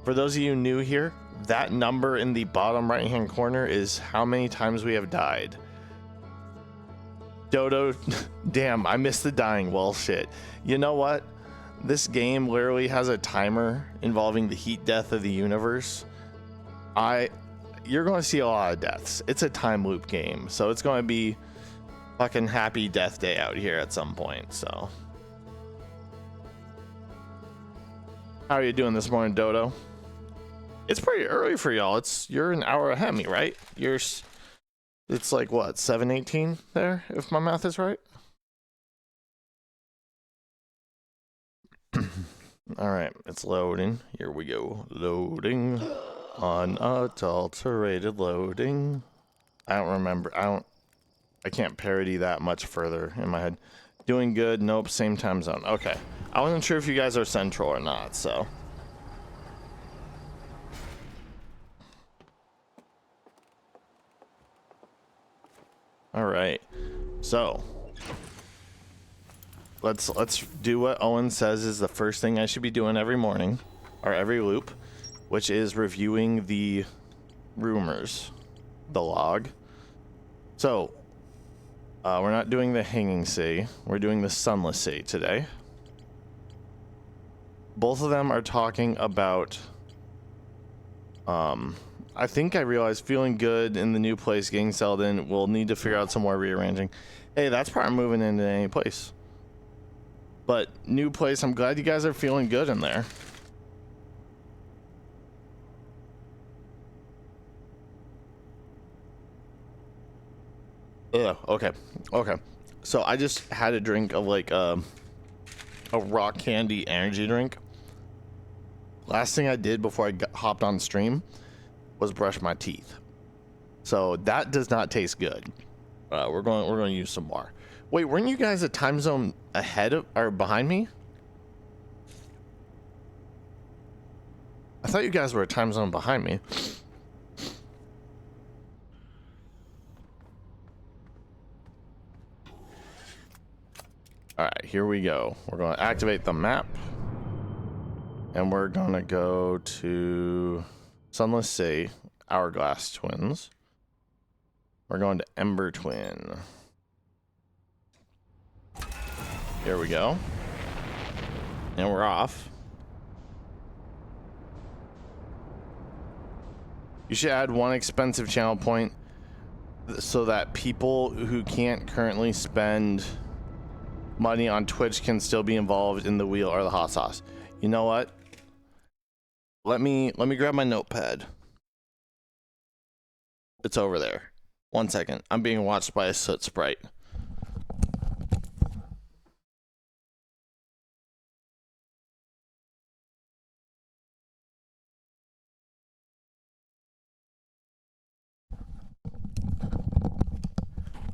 For those of you new here, that number in the bottom right hand corner is how many times we have died. Dodo, damn, I missed the dying. Well, shit. You know what? This game literally has a timer involving the heat death of the universe. You're going to see a lot of deaths. It's a time loop game, so it's going to be fucking happy death day out here at some point. So, how are you doing this morning, Dodo? It's pretty early for y'all. You're an hour ahead of me, right? It's like what, 7:18 there, if my math is right. All right, it's loading. Here we go. Loading. Unadulterated loading. I don't remember. I can't parody that much further in my head. Doing good. Nope, same time zone. Okay. I wasn't sure if you guys are central or not, so. All right. So, let's do what Owen says is the first thing I should be doing every morning or every loop, which is reviewing the rumors, the log. So, we're not doing the hanging sea. We're doing the sunless sea today. Both of them are talking about, I think I realized feeling good in the new place, getting settled in. We'll need to figure out some more rearranging. Hey, that's part of moving into any place. But new place, I'm glad you guys are feeling good in there. Yeah, okay. So I just had a drink of like a rock candy energy drink. Last thing I did before I hopped on stream was brush my teeth. So that does not taste good. We're going to use some more. Wait, weren't you guys a time zone ahead of or behind me? I thought you guys were a time zone behind me. All right, here we go. We're going to activate the map. And we're going to go to Sunless Sea, Hourglass Twins. We're going to Ember Twin. Here we go. And we're off. You should add one expensive channel point so that people who can't currently spend money on Twitch can still be involved in the wheel or the hot sauce. You know what? Let me grab my notepad. It's over there. 1 second. I'm being watched by a soot sprite.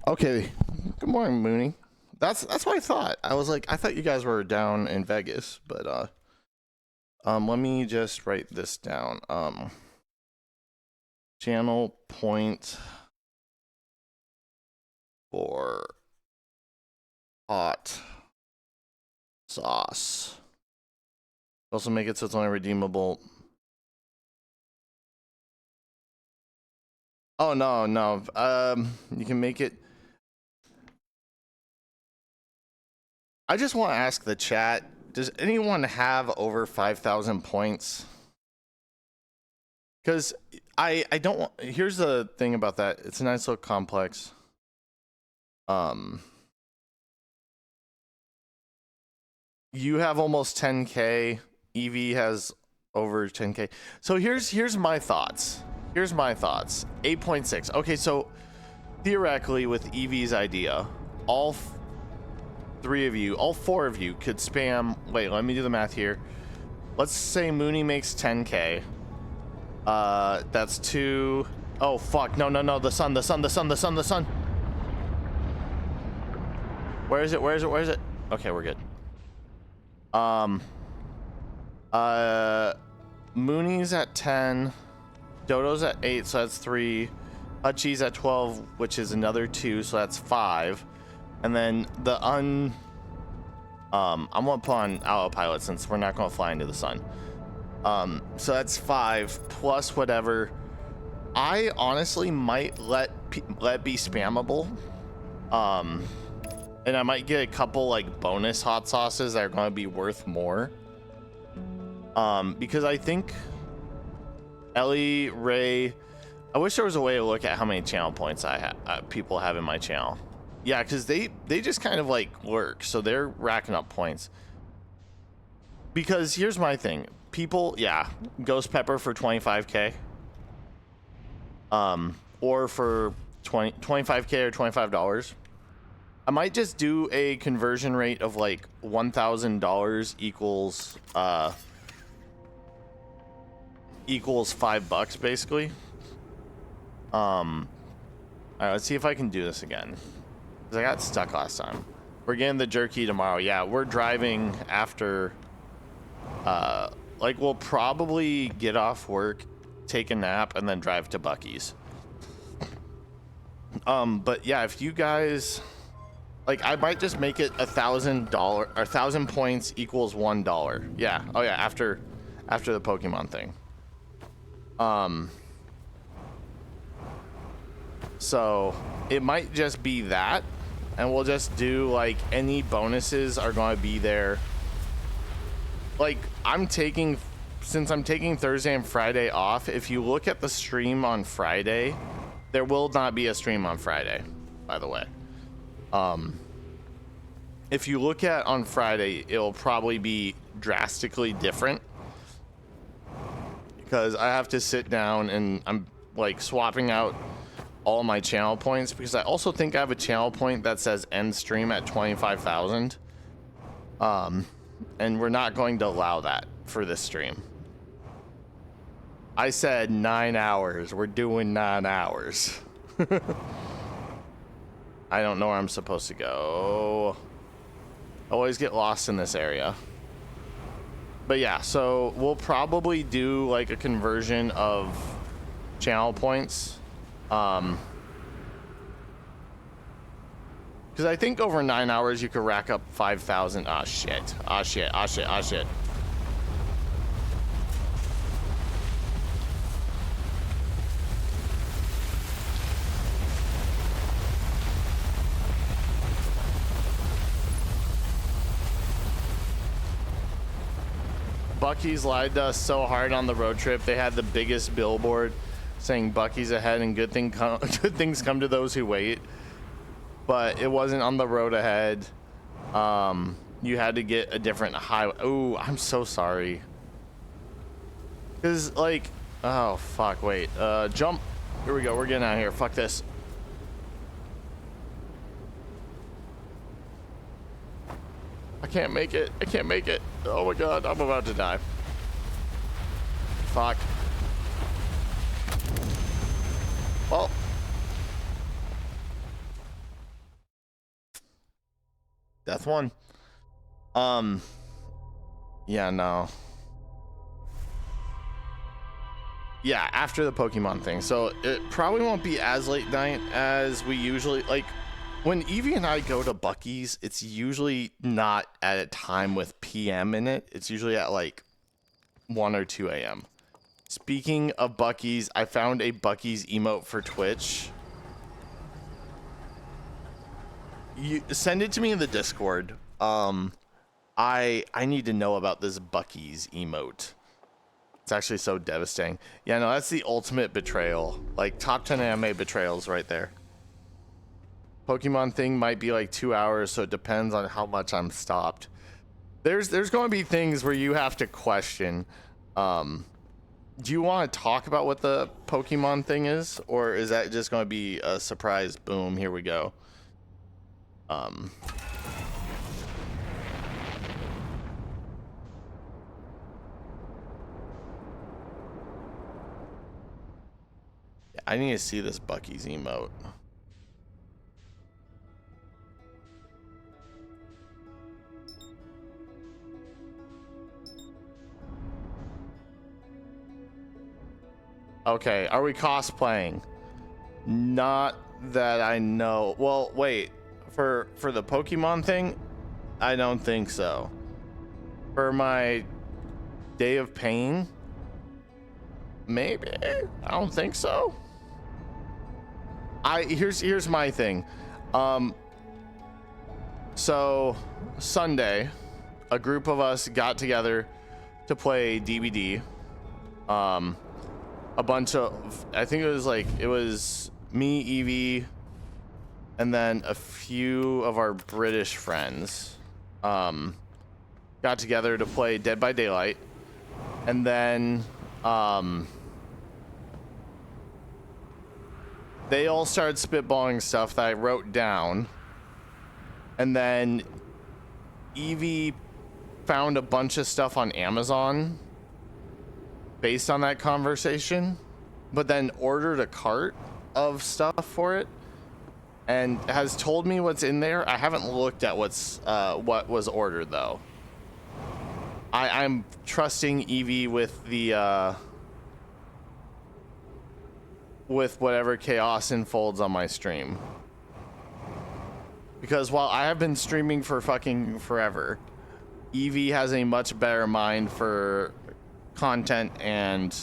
Okay. Good morning, Mooney. That's what I thought. I was like, I thought you guys were down in Vegas, but let me just write this down. Channel point for hot sauce. Also make it so it's only redeemable. Oh no. You can make it. I just want to ask the chat, does anyone have over 5,000 points? Because I don't want, here's the thing about that. It's a nice little complex. You have almost 10K. Evie has over 10K. So here's my thoughts. 8.6. Okay, so theoretically with Evie's idea, all four of you could spam. Wait, let me do the math here. Let's say Mooney makes 10K. That's 2. Oh fuck, no, the sun. Where is it? Okay, we're good. Mooney's at 10. Dodo's at 8, so that's 3. Hutchie's at 12, which is another 2, so that's 5. And then I'm gonna put on autopilot since we're not gonna fly into the sun. So that's 5 plus whatever. I honestly might let be spammable. And I might get a couple like bonus hot sauces that are going to be worth more. Because I think Ellie, Ray, I wish there was a way to look at how many channel points people have in my channel. Yeah, because they just kind of like lurk, so they're racking up points. Because here's my thing, people, yeah, Ghost Pepper for 25k, or for 25k or $25. I might just do a conversion rate of like $1,000 equals $5 basically. All right, let's see if I can do this again, because I got stuck last time. We're getting the jerky tomorrow. Yeah, we're driving after, like we'll probably get off work, take a nap, and then drive to Buc-ee's. But yeah, if you guys, like, I might just make it $1,000 or 1,000 points equals $1. Yeah. Oh yeah, after the Pokemon thing. So it might just be that, and we'll just do like any bonuses are going to be there. Like since I'm taking Thursday and Friday off, if you look at the stream on Friday, there will not be a stream on Friday, by the way. If you look at on Friday, it'll probably be drastically different, because I have to sit down and I'm like swapping out all my channel points, because I also think I have a channel point that says end stream at 25,000. And we're not going to allow that for this stream. I said 9 hours. We're doing 9 hours. I don't know where I'm supposed to go. I always get lost in this area. But yeah, so we'll probably do like a conversion of channel points. Because I think over 9 hours you could rack up 5,000. Ah, shit. Ah, shit. Ah, shit. Ah, shit. Buc-ee's lied to us so hard on the road trip. They had the biggest billboard saying Buc-ee's ahead and good things come to those who wait. But it wasn't on the road ahead. You had to get a different highway. Oh, I'm so sorry. Cause like, oh fuck, wait. Jump. Here we go. We're getting out of here. Fuck this. I can't make it. I can't make it. Oh my god, I'm about to die. Fuck. Well. Death one. Yeah, no. Yeah, after the Pokemon thing. So it probably won't be as late night as we usually, like, when Evie and I go to Buc-ee's, it's usually not at a time with PM in it. It's usually at like 1 or 2 a.m. Speaking of Buc-ee's, I found a Buc-ee's emote for Twitch. You send it to me in the Discord. I need to know about this Buc-ee's emote. It's actually so devastating. Yeah, no, that's the ultimate betrayal. Like top 10 anime betrayals right there. Pokemon thing might be like 2 hours, so it depends on how much I'm stopped. There's going to be things where you have to question. Do you want to talk about what the Pokemon thing is, or is that just going to be a surprise? Boom, here we go. I need to see this Buc-ee's emote. Okay, are we cosplaying? Not that I know. Well, wait. For the Pokemon thing, I don't think so. For my Day of Pain? Maybe. I don't think so. Here's my thing. So Sunday, a group of us got together to play DVD. A bunch of, I think it was me, Evie, and then a few of our British friends got together to play Dead by Daylight. And then they all started spitballing stuff that I wrote down. And then Evie found a bunch of stuff on Amazon based on that conversation, but then ordered a cart of stuff for it and has told me what's in there. I haven't looked at what was ordered though. I'm trusting Evie with the with whatever chaos unfolds on my stream. Because while I have been streaming for fucking forever, Evie has a much better mind for content and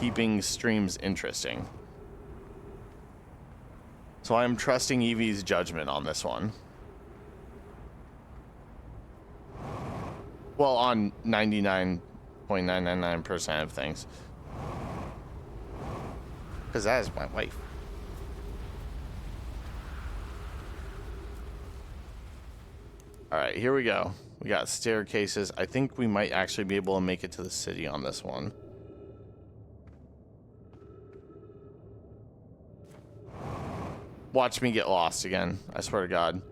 keeping streams interesting. So I'm trusting Evie's judgment on this one. Well, on 99.999% of things. Because that is my wife. Alright, here we go. We got staircases. I think we might actually be able to make it to the city on this one. Watch me get lost again. I swear to God.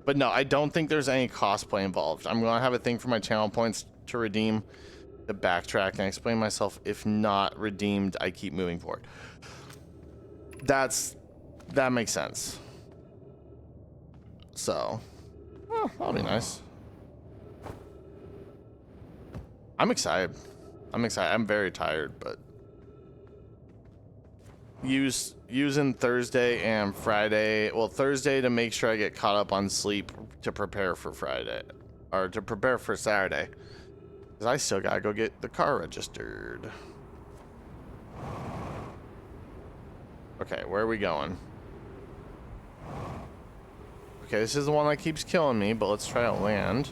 But no, I don't think there's any cosplay involved. I'm going to have a thing for my channel points to redeem, to backtrack and explain myself. If not redeemed, I keep moving forward. That makes sense. So, oh, that'll be nice. I'm excited. I'm very tired, but using Thursday and Friday. Well, Thursday to make sure I get caught up on sleep to prepare for Friday, or to prepare for Saturday, because I still gotta go get the car registered. Okay, where are we going? Okay, this is the one that keeps killing me, but let's try to land.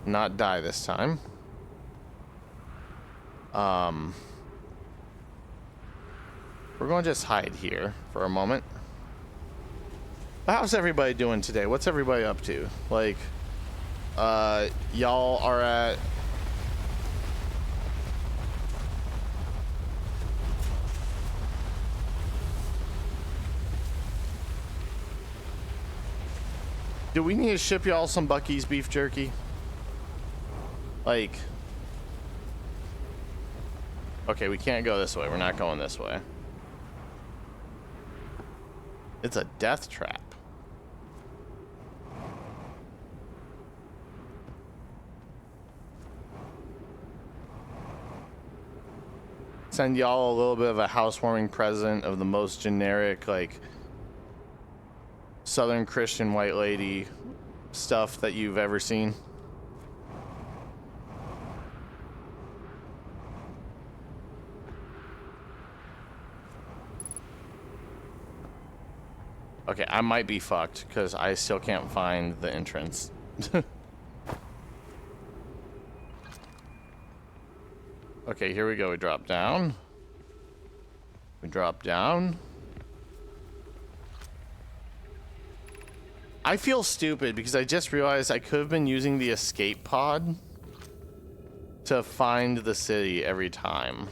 Not die this time. We're going to just hide here for a moment. But how's everybody doing today? What's everybody up to? Like, y'all are at... Do we need to ship y'all some Buc-ee's beef jerky? Like... Okay, we can't go this way. We're not going this way. It's a death trap. Send y'all a little bit of a housewarming present of the most generic, like, Southern Christian white lady stuff that you've ever seen. Okay, I might be fucked because I still can't find the entrance. Okay, here we go. We drop down. We drop down. I feel stupid because I just realized I could have been using the escape pod to find the city every time.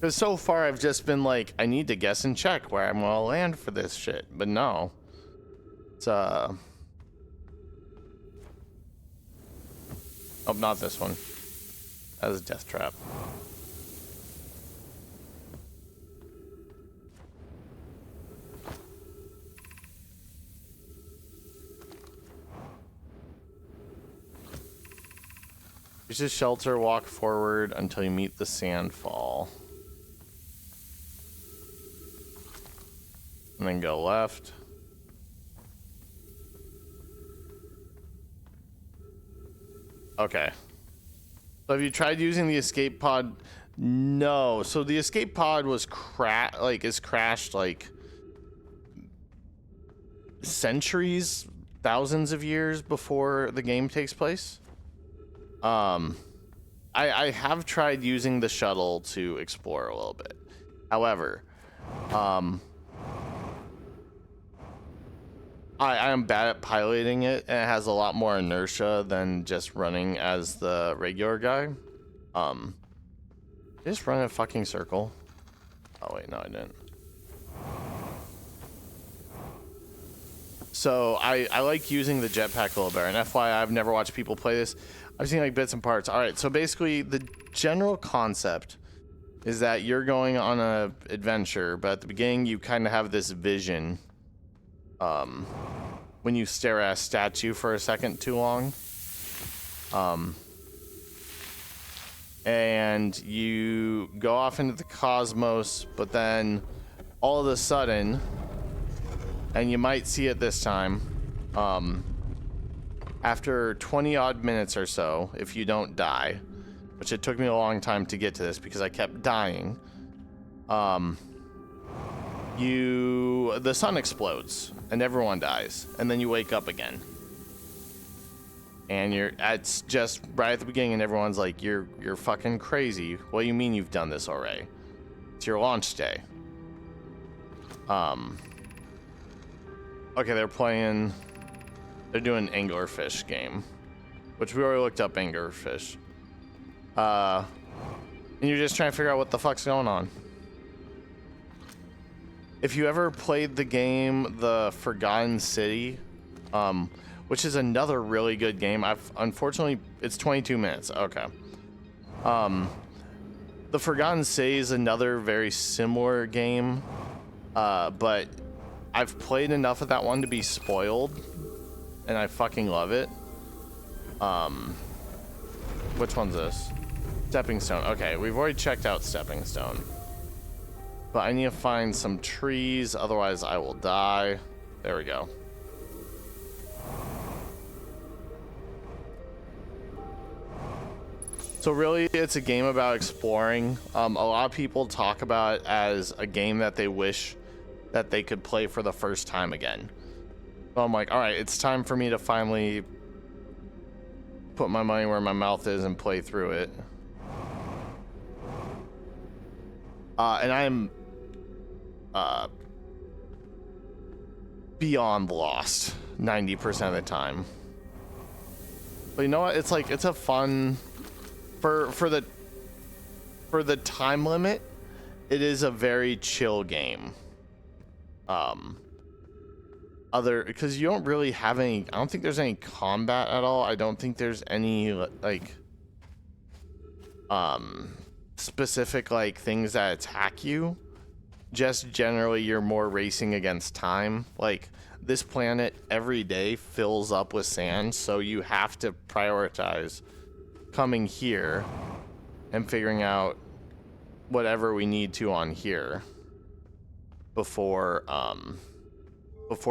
Because so far I've just been like, I need to guess and check where I'm gonna land for this shit. But no. It's Oh, not this one. That was a death trap. Use this shelter, walk forward until you meet the sandfall. And then go left. Okay. So have you tried using the escape pod? No. So the escape pod was crashed like centuries, thousands of years before the game takes place. I have tried using the shuttle to explore a little bit. However, I am bad at piloting it, and it has a lot more inertia than just running as the regular guy. Just run in a fucking circle. Oh wait, no, I didn't. So I like using the jetpack a little better. And FYI, I've never watched people play this. I've seen like bits and parts. All right, so basically the general concept is that you're going on an adventure, but at the beginning you kind of have this vision. When you stare at a statue for a second too long. And you go off into the cosmos, but then all of a sudden, and you might see it this time, after 20 odd minutes or so, if you don't die, which it took me a long time to get to this because I kept dying, the sun explodes and everyone dies, and then you wake up again. And it's just right at the beginning, and everyone's like, you're fucking crazy. What do you mean you've done this already? It's your launch day. Okay, they're doing anglerfish game, which we already looked up anglerfish. And you're just trying to figure out what the fuck's going on. If you ever played the game The Forgotten City, which is another really good game. Unfortunately, it's 22 minutes. Okay. The Forgotten City is another very similar game, but I've played enough of that one to be spoiled, and I fucking love it. Which one's this? Stepping Stone. Okay, we've already checked out Stepping Stone. But I need to find some trees, otherwise I will die. There we go. So really, it's a game about exploring. A lot of people talk about it as a game that they wish that they could play for the first time again. So I'm like, all right, it's time for me to finally put my money where my mouth is and play through it. And I'm beyond lost 90% of the time. But you know what? It's like, it's a fun... For the time limit, it is a very chill game. Because you don't really have any, I don't think there's any combat at all. I don't think there's any like specific like things that attack you. Just generally you're more racing against time. Like this planet every day fills up with sand, so you have to prioritize coming here and figuring out whatever we need to on here before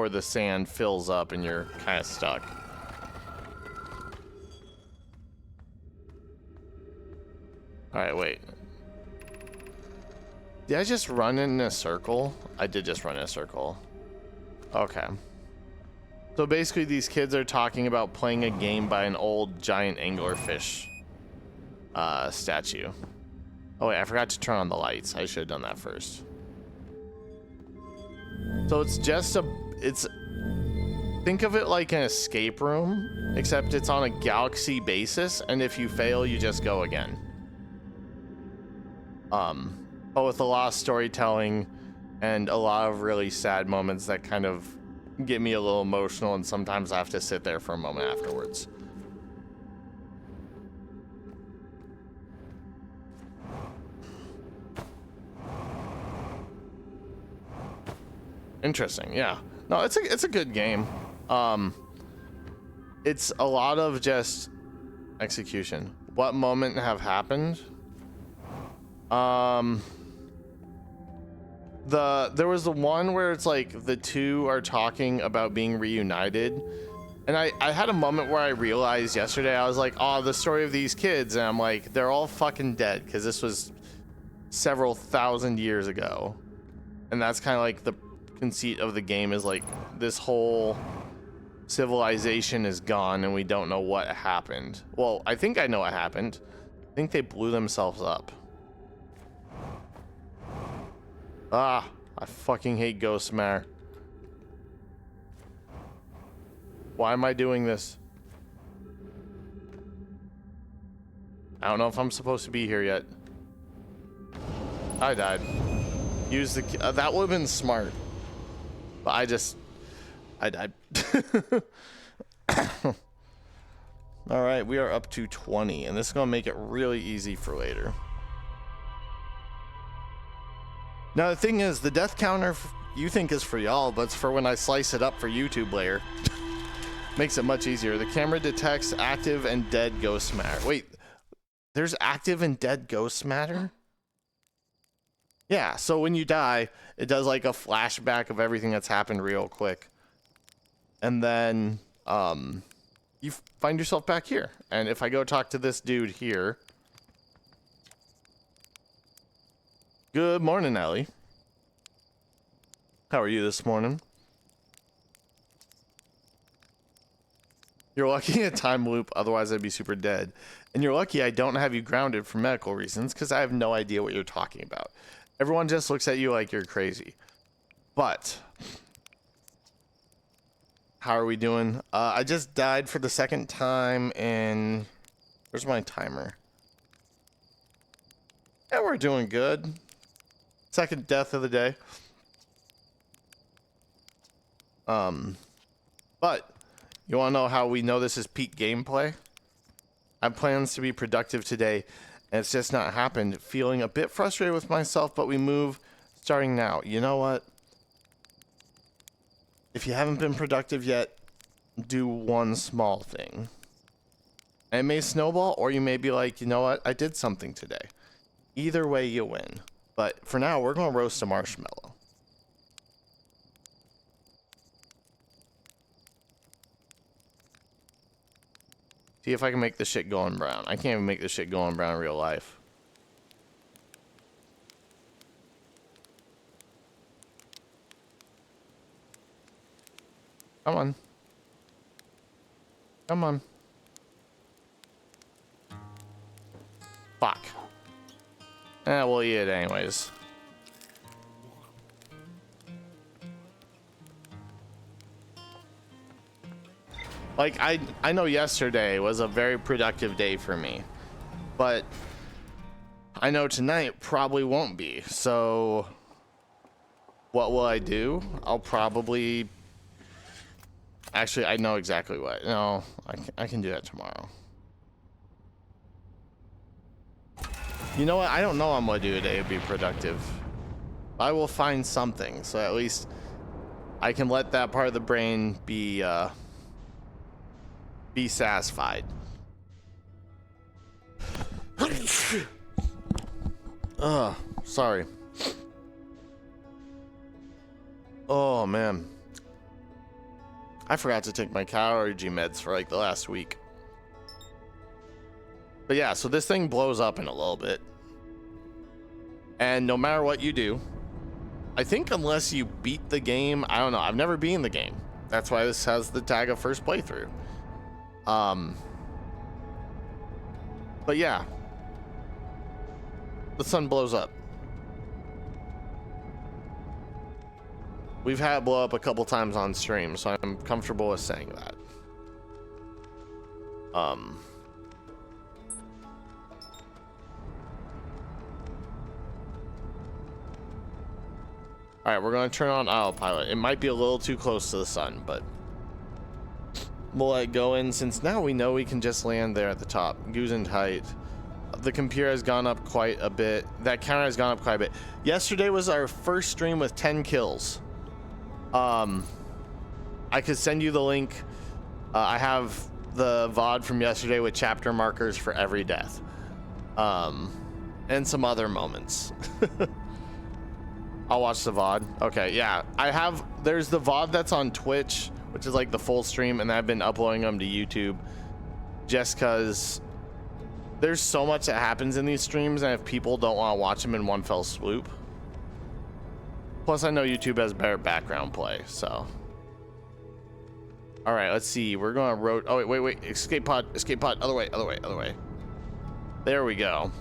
the sand fills up and you're kind of stuck. All right, wait. Did I just run in a circle? I did just run in a circle. Okay. So basically these kids are talking about playing a game by an old giant anglerfish statue. Oh wait, I forgot to turn on the lights. I should have done that first. So think of it like an escape room, except it's on a galaxy basis, and if you fail, you just go again. But with a lot of storytelling and a lot of really sad moments that kind of get me a little emotional, and sometimes I have to sit there for a moment afterwards. Interesting, yeah. No, it's a good game. It's a lot of just execution. What moment have happened? There was the one where it's like the two are talking about being reunited, And I had a moment where I realized yesterday, I was like, oh, the story of these kids. And I'm like, they're all fucking dead because this was several thousand years ago. And that's kind of like the conceit of the game is like this whole civilization is gone and we don't know what happened. Well, I think I know what happened. I think they blew themselves up. Ah, I fucking hate Ghost Mare. Why am I doing this? I don't know if I'm supposed to be here yet. I died. Use the that would have been smart. But I died. All right, we are up to 20, and this is gonna make it really easy for later. Now the thing is, the death counter you think is for y'all, but it's for when I slice it up for YouTube later. Makes it much easier. The camera detects active and dead ghost matter. Wait, there's active and dead ghost matter? Yeah, so when you die, it does like a flashback of everything that's happened real quick. And then you find yourself back here. And if I go talk to this dude here. Good morning, Ellie. How are you this morning? You're lucky a time loop, otherwise I'd be super dead. And you're lucky I don't have you grounded for medical reasons, because I have no idea what you're talking about. Everyone just looks at you like you're crazy. But how are we doing? I just died for the second time in... Where's my timer? Yeah, we're doing good. Second death of the day. But you want to know how we know this is peak gameplay? I have plans to be productive today, and it's just not happened. Feeling a bit frustrated with myself, but we move starting now. You know what? If you haven't been productive yet, do one small thing. And it may snowball, or you may be like, you know what? I did something today. Either way, you win. But for now, we're going to roast a marshmallow. See if I can make this shit going brown. I can't even make this shit going brown in real life. Come on. Come on. Fuck. We'll eat it anyways. Like, I know yesterday was a very productive day for me, but I know tonight probably won't be. So what will I do? I'll probably... Actually, I know exactly what. No, I can do that tomorrow. You know what? I don't know what I'm going to do today to be productive. I will find something, so at least I can let that part of the brain be satisfied. Sorry. Oh, man. I forgot to take my allergy meds for like the last week. But yeah, so this thing blows up in a little bit. And no matter what you do, I think unless you beat the game, I don't know. I've never beaten the game. That's why this has the tag of first playthrough. But yeah, the sun blows up. We've had it blow up a couple times on stream, so I'm comfortable with saying that. All right, we're gonna turn on autopilot. It might be a little too close to the sun, but we'll let it go in since now we know we can just land there at the top. Goose height. The computer has gone up quite a bit. That counter has gone up quite a bit. Yesterday was our first stream with 10 kills. I could send you the link. I have the VOD from yesterday with chapter markers for every death. And some other moments. I'll watch the VOD. Okay, yeah. There's the VOD that's on Twitch which is like the full stream, and I've been uploading them to YouTube just because there's so much that happens in these streams, and if people don't want to watch them in one fell swoop. Plus, I know YouTube has better background play, so. All right, let's see. We're going to road. Oh, wait. Escape pod. Other way. There we go.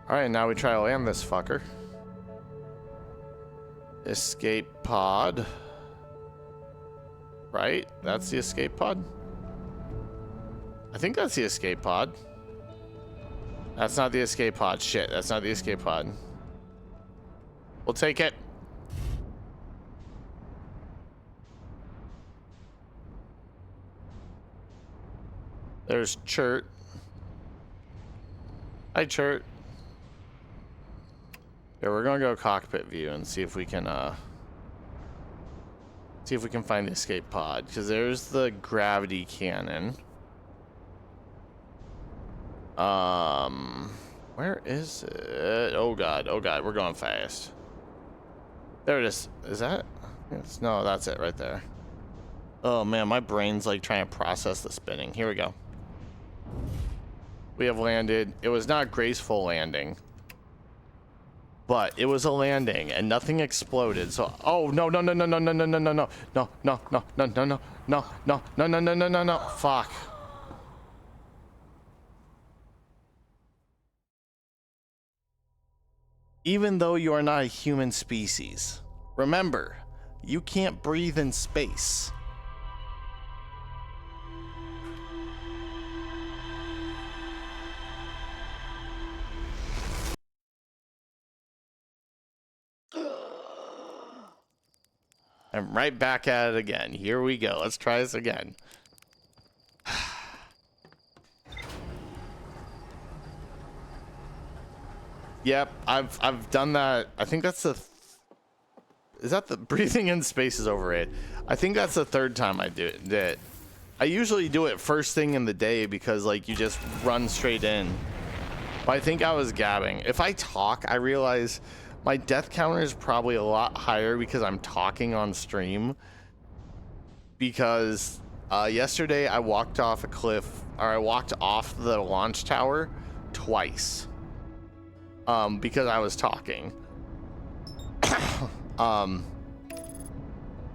All right, now we try to land this fucker. Escape pod. Right? That's the escape pod? I think that's the escape pod. That's not the escape pod. Shit, that's not the escape pod. We'll take it. There's Chert. Hi, Chert. Yeah, we're gonna go cockpit view and see if we can find the escape pod, because there's the gravity cannon. Where is it? Oh god, we're going fast. There it is. Is that? Yes, no, that's it right there. Oh man, my brain's like trying to process the spinning. Here we go. We have landed. It was not a graceful landing, but it was a landing and nothing exploded. So, oh no. Fuck. Even though you are not a human species, remember, you can't breathe in space. I'm right back at it again. Here we go. Let's try this again. Yep, I've done that. I think that's the... Is that the... Breathing in space is overrated. I think that's the third time I did it. I usually do it first thing in the day because, like, you just run straight in. But I think I was gabbing. If I talk, I realize my death counter is probably a lot higher because I'm talking on stream. Because yesterday I walked off a cliff, or I walked off the launch tower twice. Because I was talking.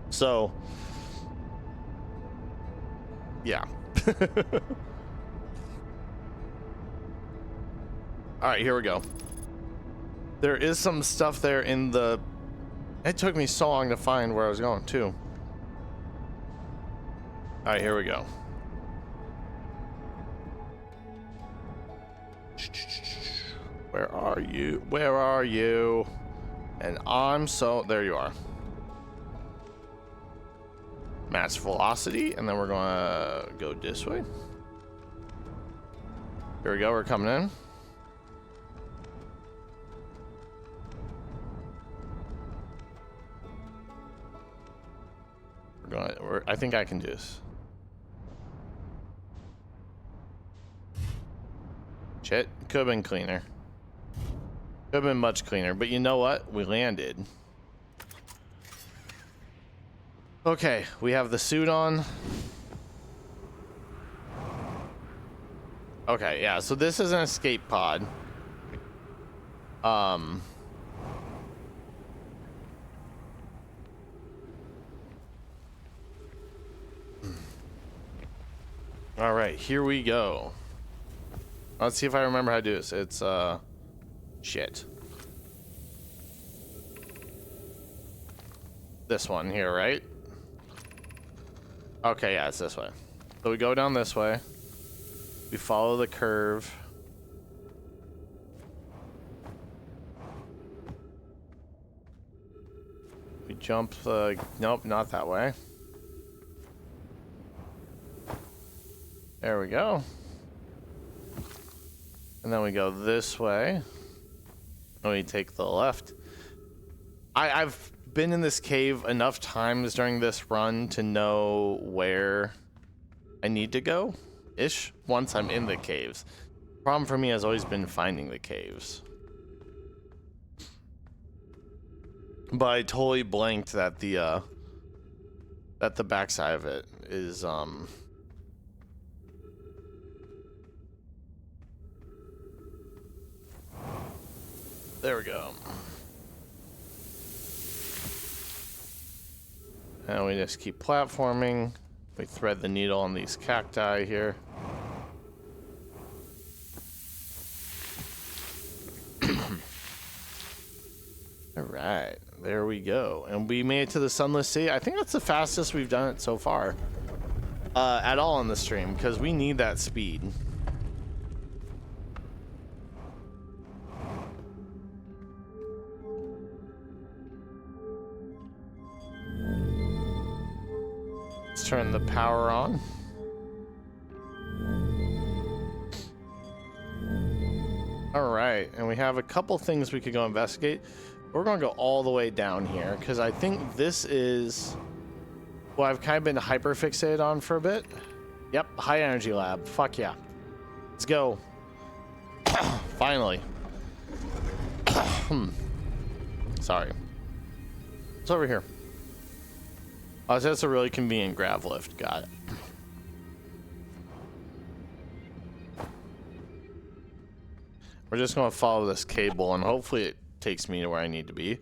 So yeah. All right, here we go. There is some stuff there in the... It took me so long to find where I was going too. All right, here we go. Where are you? Where are you? And I'm so... There you are. Match velocity, and then we're gonna go this way. Here we go, we're coming in. I think I can do this. Shit, could have been cleaner. Could have been much cleaner, but you know what? We landed. Okay, we have the suit on. Okay, yeah, so this is an escape pod. All right, here we go. Let's see if I remember how to do this. It's shit. This one here, right? Okay, yeah, it's this way. So we go down this way. We follow the curve. We jump the... Nope, not that way. There we go. And then we go this way. And we take the left. I've been in this cave enough times during this run to know where I need to go. ish once I'm in the caves. Problem for me has always been finding the caves. But I totally blanked that the backside of it is there we go. And we just keep platforming. We thread the needle on these cacti here. All right, there we go. And we made it to the Sunless Sea. I think that's the fastest we've done it so far. At all on the stream, because we need that speed. Let's turn the power on. All right, and we have a couple things we could go investigate. We're going to go all the way down here because I think this is what I've kind of been hyper fixated on for a bit. Yep, high energy lab. Fuck yeah. Let's go. Finally. Sorry. It's over here. Oh, so that's a really convenient grav lift. Got it. We're just going to follow this cable and hopefully it takes me to where I need to be.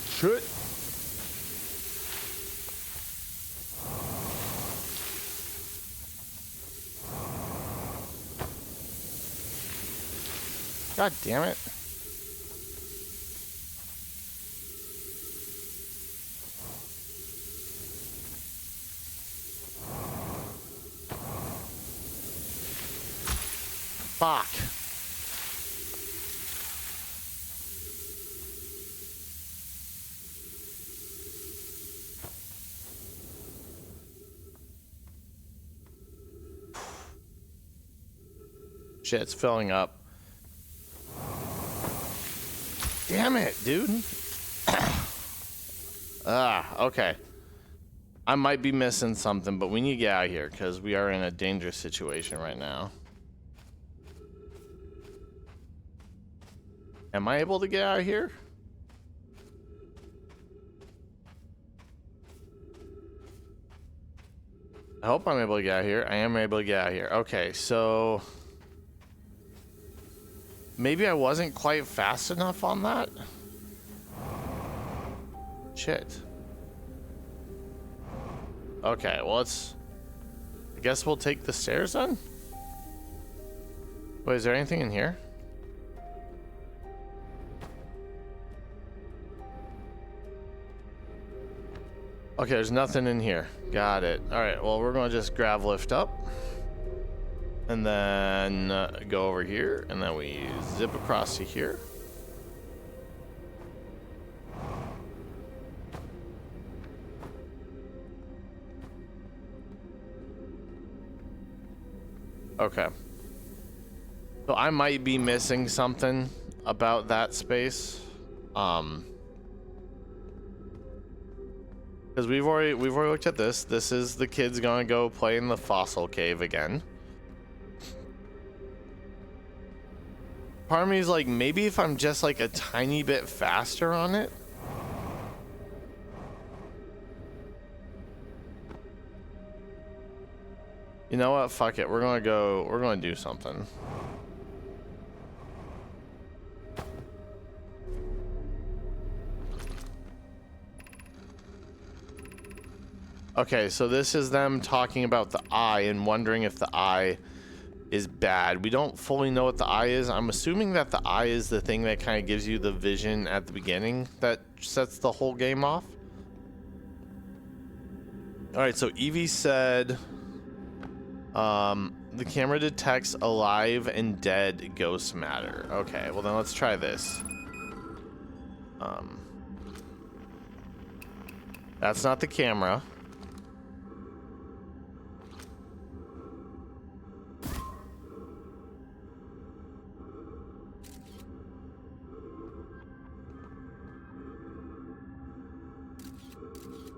Shit. God damn it. Fuck. Shit, it's filling up. Damn it, dude. Okay. I might be missing something, but we need to get out of here because we are in a dangerous situation right now. Am I able to get out of here? I hope I'm able to get out of here. I am able to get out of here. Okay, so maybe I wasn't quite fast enough on that. Shit. Okay, well, I guess we'll take the stairs then? Wait, is there anything in here? Okay, there's nothing in here. Got it. Alright, well, we're going to just grav lift up. And then go over here. And then we zip across to here. Okay. So I might be missing something about that space. Because we've already looked at this. This is the kids gonna go play in the fossil cave again. Part of me is like, maybe if I'm just like a tiny bit faster on it. You know what? Fuck it. We're gonna do something. Okay, so this is them talking about the eye and wondering if the eye is bad. We don't fully know what the eye is. I'm assuming that the eye is the thing that kind of gives you the vision at the beginning that sets the whole game off. All right, so Evie said the camera detects alive and dead ghost matter. Okay, well then let's try this. That's not the camera.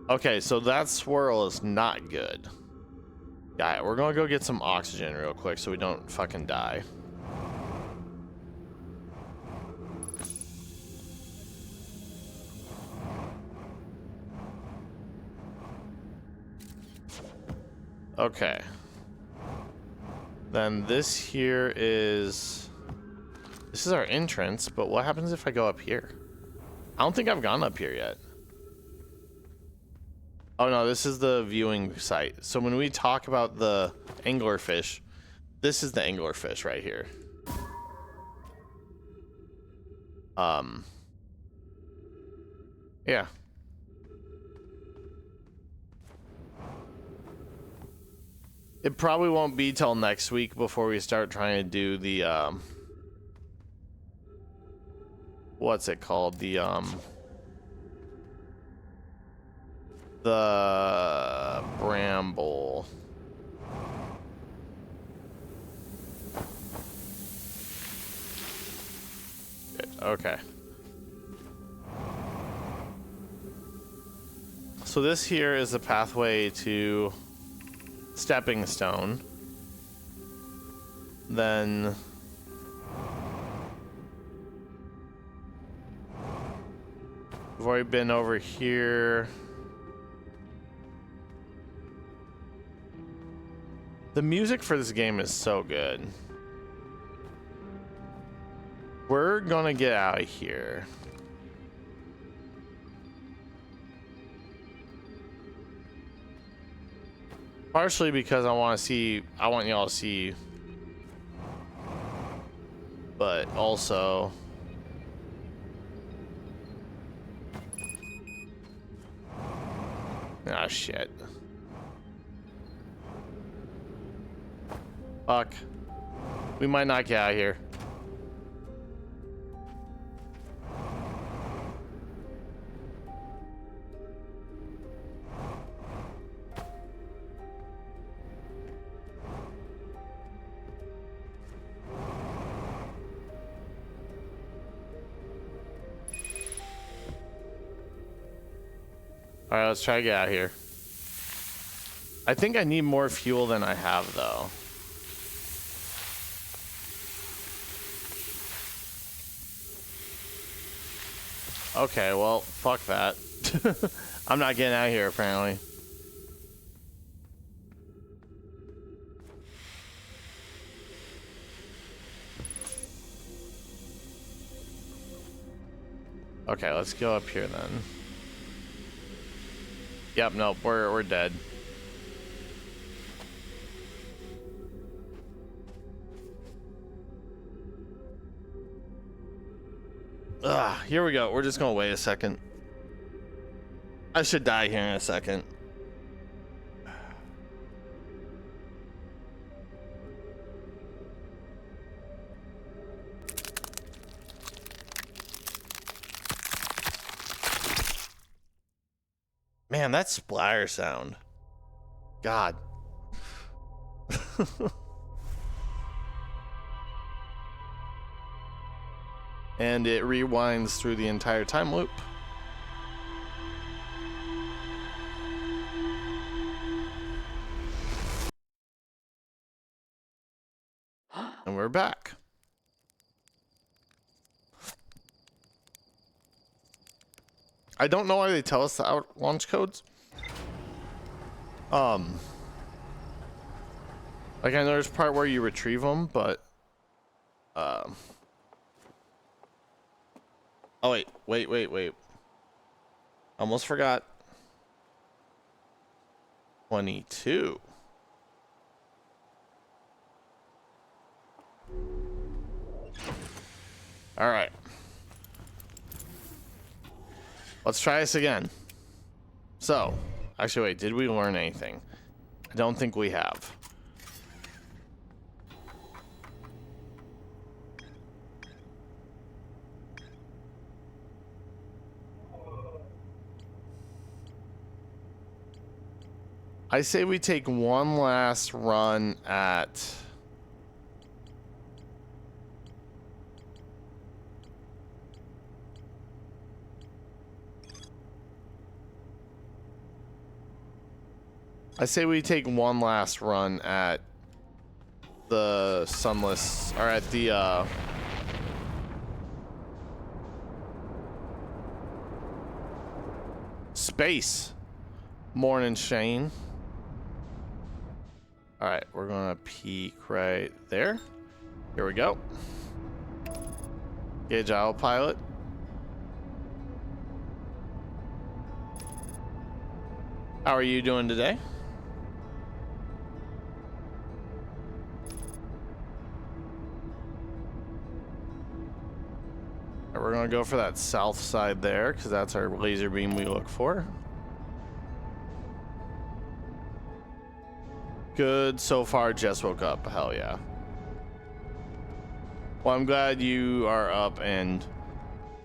Okay, so that swirl is not good. Yeah, we're gonna go get some oxygen real quick so we don't fucking die. Okay. Then this here is... This is our entrance, but what happens if I go up here? I don't think I've gone up here yet. Oh no, this is the viewing site. So when we talk about the anglerfish, this is the anglerfish right here. Yeah. It probably won't be till next week before we start trying to do the, what's it called? The bramble. Okay. So this here is the pathway to Stepping Stone. Then we've already been over here. The music for this game is so good. We're gonna get out of here. Partially because I want y'all to see, but also ah shit. Fuck. We might not get out of here. Alright, let's try to get out of here. I think I need more fuel than I have, though. Okay, well, fuck that. I'm not getting out of here, apparently. Okay, let's go up here then. Yep, nope, we're dead. Ugh, here we go. We're just gonna wait a second. I should die here in a second. Man, that splatter sound. God. And it rewinds through the entire time loop. And we're back. I don't know why they tell us the out launch codes. Like I know there's a part where you retrieve them, but oh wait. Almost forgot. 22. All right. Let's try this again. So, actually wait, did we learn anything? I don't think we have. I say we take one last run at I say we take one last run at the sunless, or at the space. Morning, Shane. All right, we're gonna peek right there. Here we go. Gauge autopilot. How are you doing today? We're gonna go for that south side there because that's our laser beam we look for. Good so far. Just woke up. Hell yeah. Well, I'm glad you are up and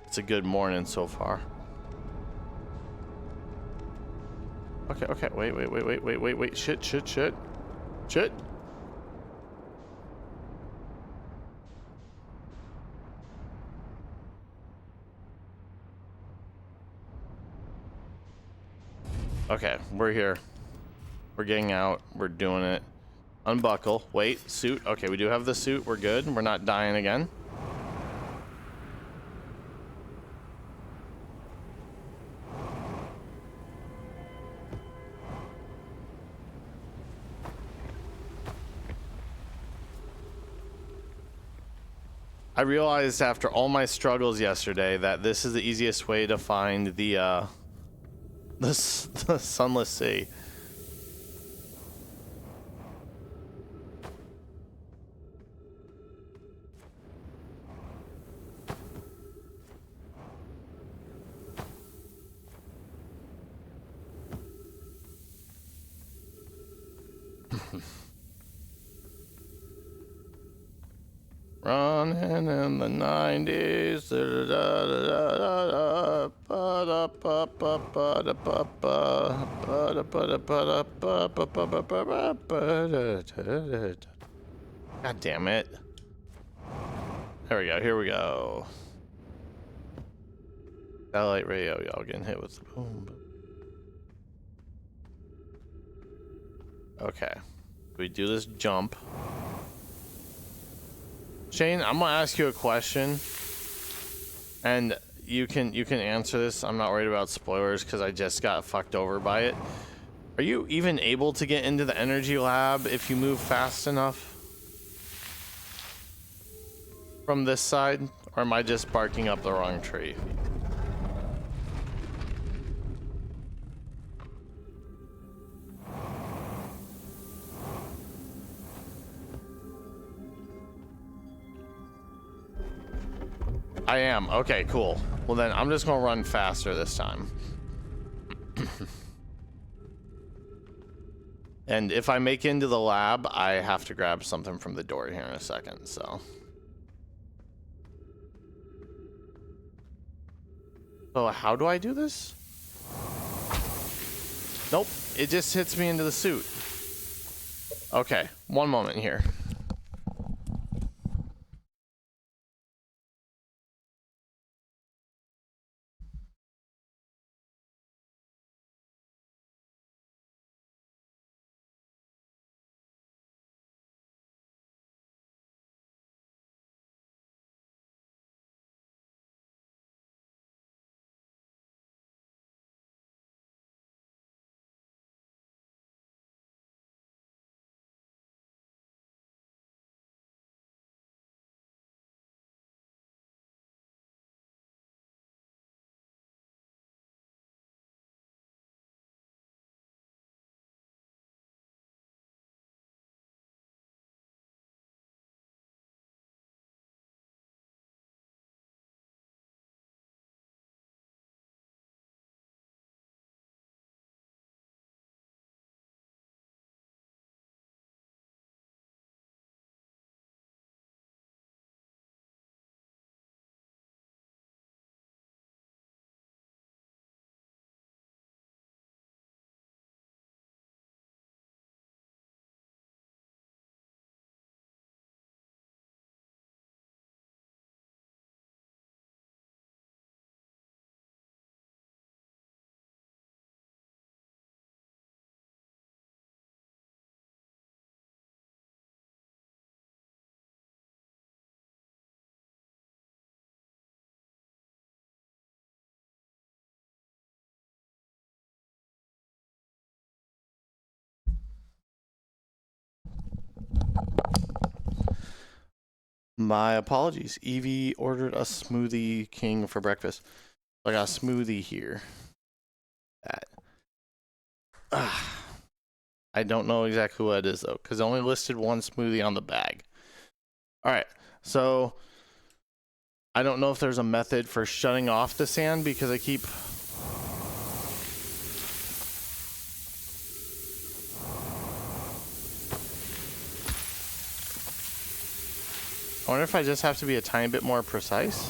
it's a good morning so far. Okay. Wait. Shit. Okay, we're here. We're getting out. We're doing it. Unbuckle. Wait, suit. Okay, we do have the suit. We're good. We're not dying again. I realized after all my struggles yesterday that this is the easiest way to find the sunless sea. Running in the 90s. God damn it. There we go. Here we go. Satellite radio. Y'all getting hit with the boom. Okay. We do this jump. Shane, I'm gonna ask you a question, and you can answer this. I'm not worried about spoilers because I just got fucked over by it. Are you even able to get into the energy lab if you move fast enough from this side, or am I just barking up the wrong tree? I am. Okay, cool. Well then, I'm just gonna run faster this time. And if I make it into the lab, I have to grab something from the door here in a second, so. So how do I do this? Nope, it just hits me into the suit. Okay, one moment here. My apologies. Evie ordered a smoothie king for breakfast. I got a smoothie here. That. I don't know exactly what it is though, because I only listed one smoothie on the bag. All right, so I don't know if there's a method for shutting off the sand because I keep. I wonder if I just have to be a tiny bit more precise.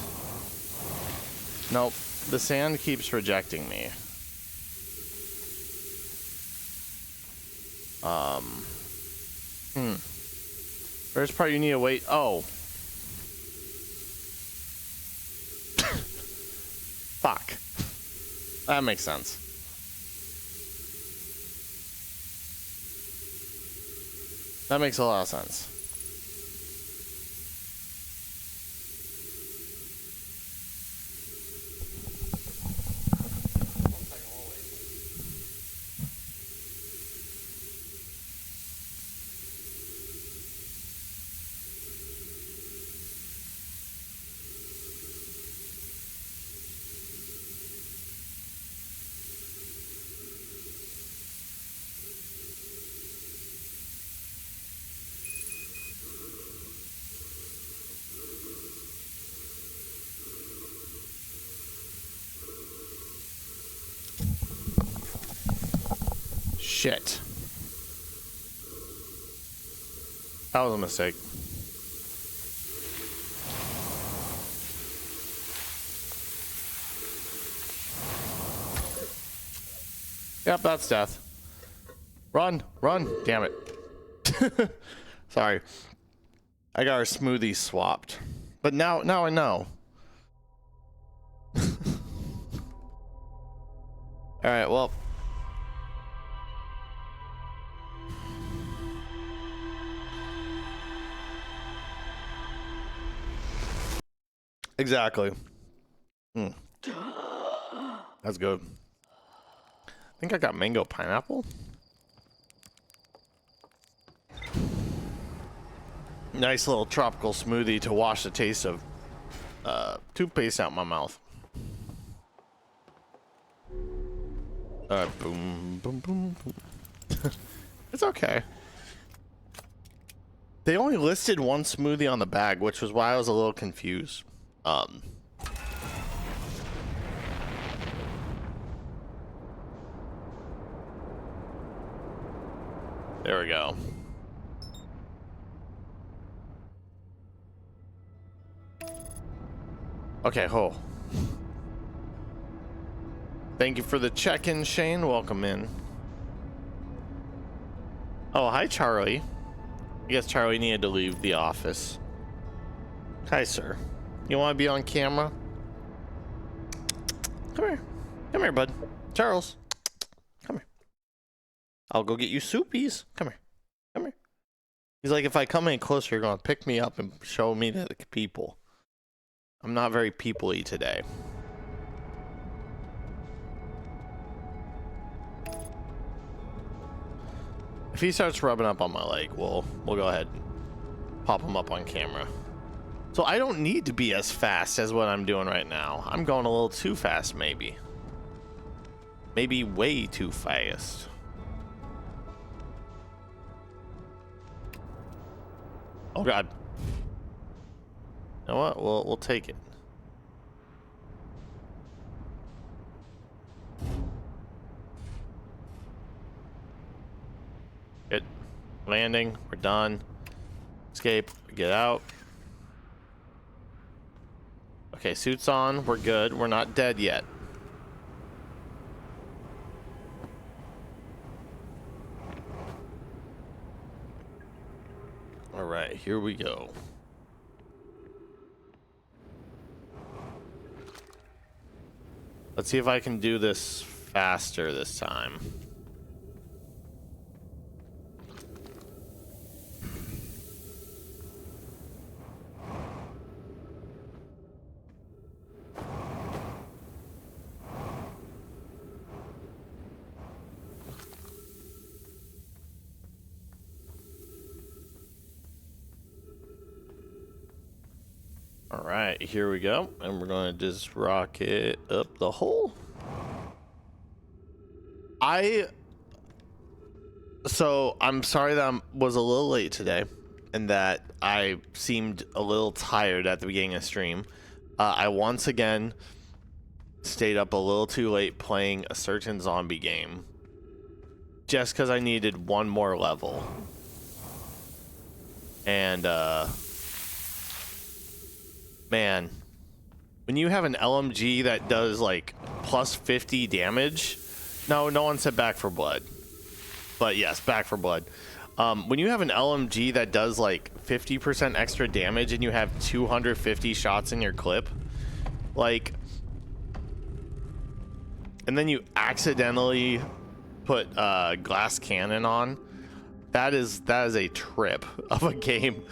Nope, the sand keeps rejecting me. First part you need to wait. Oh. Fuck. That makes sense. That makes a lot of sense. Shit. That was a mistake. Yep, that's death. Run, run, damn it. Sorry. I got our smoothies swapped. But now I know. Alright, well. Exactly. That's good. I think I got mango pineapple. Nice little tropical smoothie to wash the taste of toothpaste out my mouth. Boom, boom, boom, boom. It's okay. They only listed one smoothie on the bag, which was why I was a little confused. There we go. Okay, ho. Thank you for the check-in, Shane. Welcome in. Oh, hi, Charlie. I guess Charlie needed to leave the office. Hi, sir. You want to be on camera? Come here. Come here, bud. Charles. Come here. I'll go get you soupies. Come here. Come here. He's like, if I come any closer, you're going to pick me up and show me to the people. I'm not very people-y today. If he starts rubbing up on my leg, we'll go ahead and pop him up on camera. So I don't need to be as fast as what I'm doing right now. I'm going a little too fast, maybe. Maybe way too fast. Oh God. You know what? We'll take it. It. Landing. We're done. Escape. Get out. Okay, suits on. We're good. We're not dead yet. All right, here we go. Let's see if I can do this faster this time. All right, here we go. And we're going to just rock it up the hole. So I'm sorry that I was a little late today and that I seemed a little tired at the beginning of stream. I once again stayed up a little too late playing a certain zombie game just because I needed one more level. And man, when you have an LMG that does like plus 50 damage, no one said Back for Blood, but yes, Back for Blood. When you have an LMG that does like 50% extra damage and you have 250 shots in your clip, like, and then you accidentally put glass cannon on, that is a trip of a game.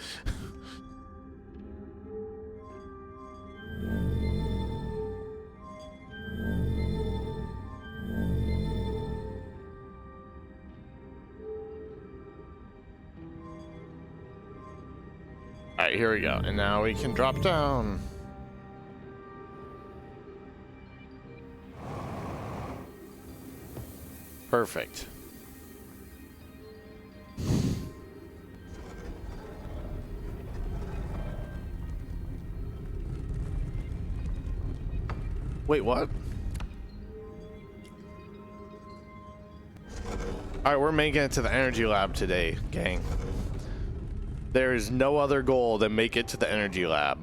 All right, here we go. And now we can drop down. Perfect. Wait, what? All right, we're making it to the energy lab today, gang. There is no other goal than make it to the energy lab.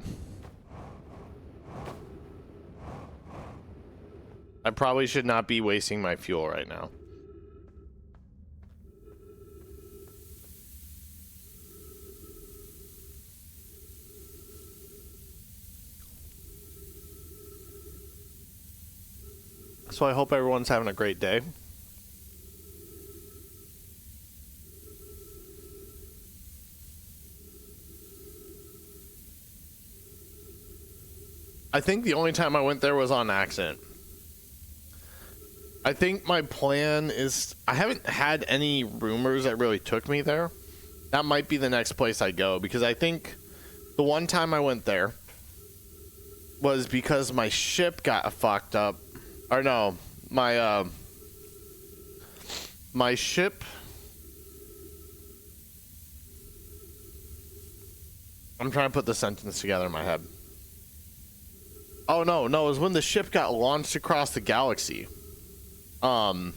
I probably should not be wasting my fuel right now. So I hope everyone's having a great day. I think the only time I went there was on accident. I think my plan is, I haven't had any rumors that really took me there. That might be the next place I go, because I think the one time I went there was because my ship got fucked up. Or no, my ship. I'm trying to put the sentence together in my head. Oh no, it was when the ship got launched across the galaxy. And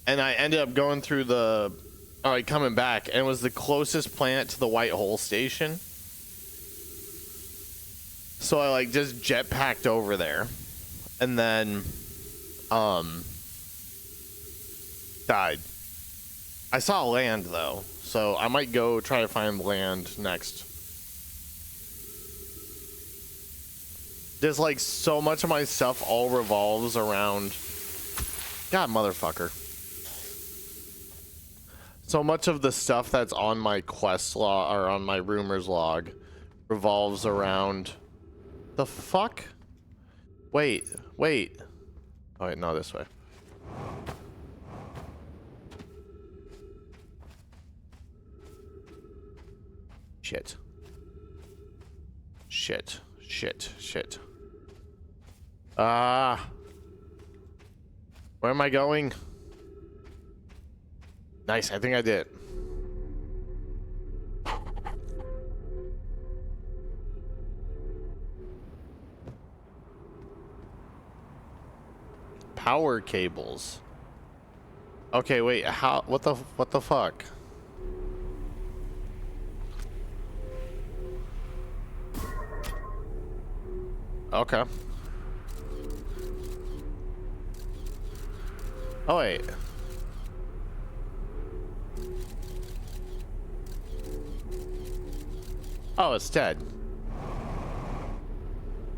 I ended up going through coming back, and it was the closest planet to the white hole station. So I like just jetpacked over there, and then died. I saw land though, so I might go try to find land next. There's like so much of my stuff all revolves around, God motherfucker. So much of the stuff that's on my quest log or on my rumors log revolves around the fuck? Wait. Oh wait, no, this way. Shit. Where am I going? Nice, I think I did. Power cables. Okay, wait, how, what the fuck? Okay. Oh wait. Oh, it's dead.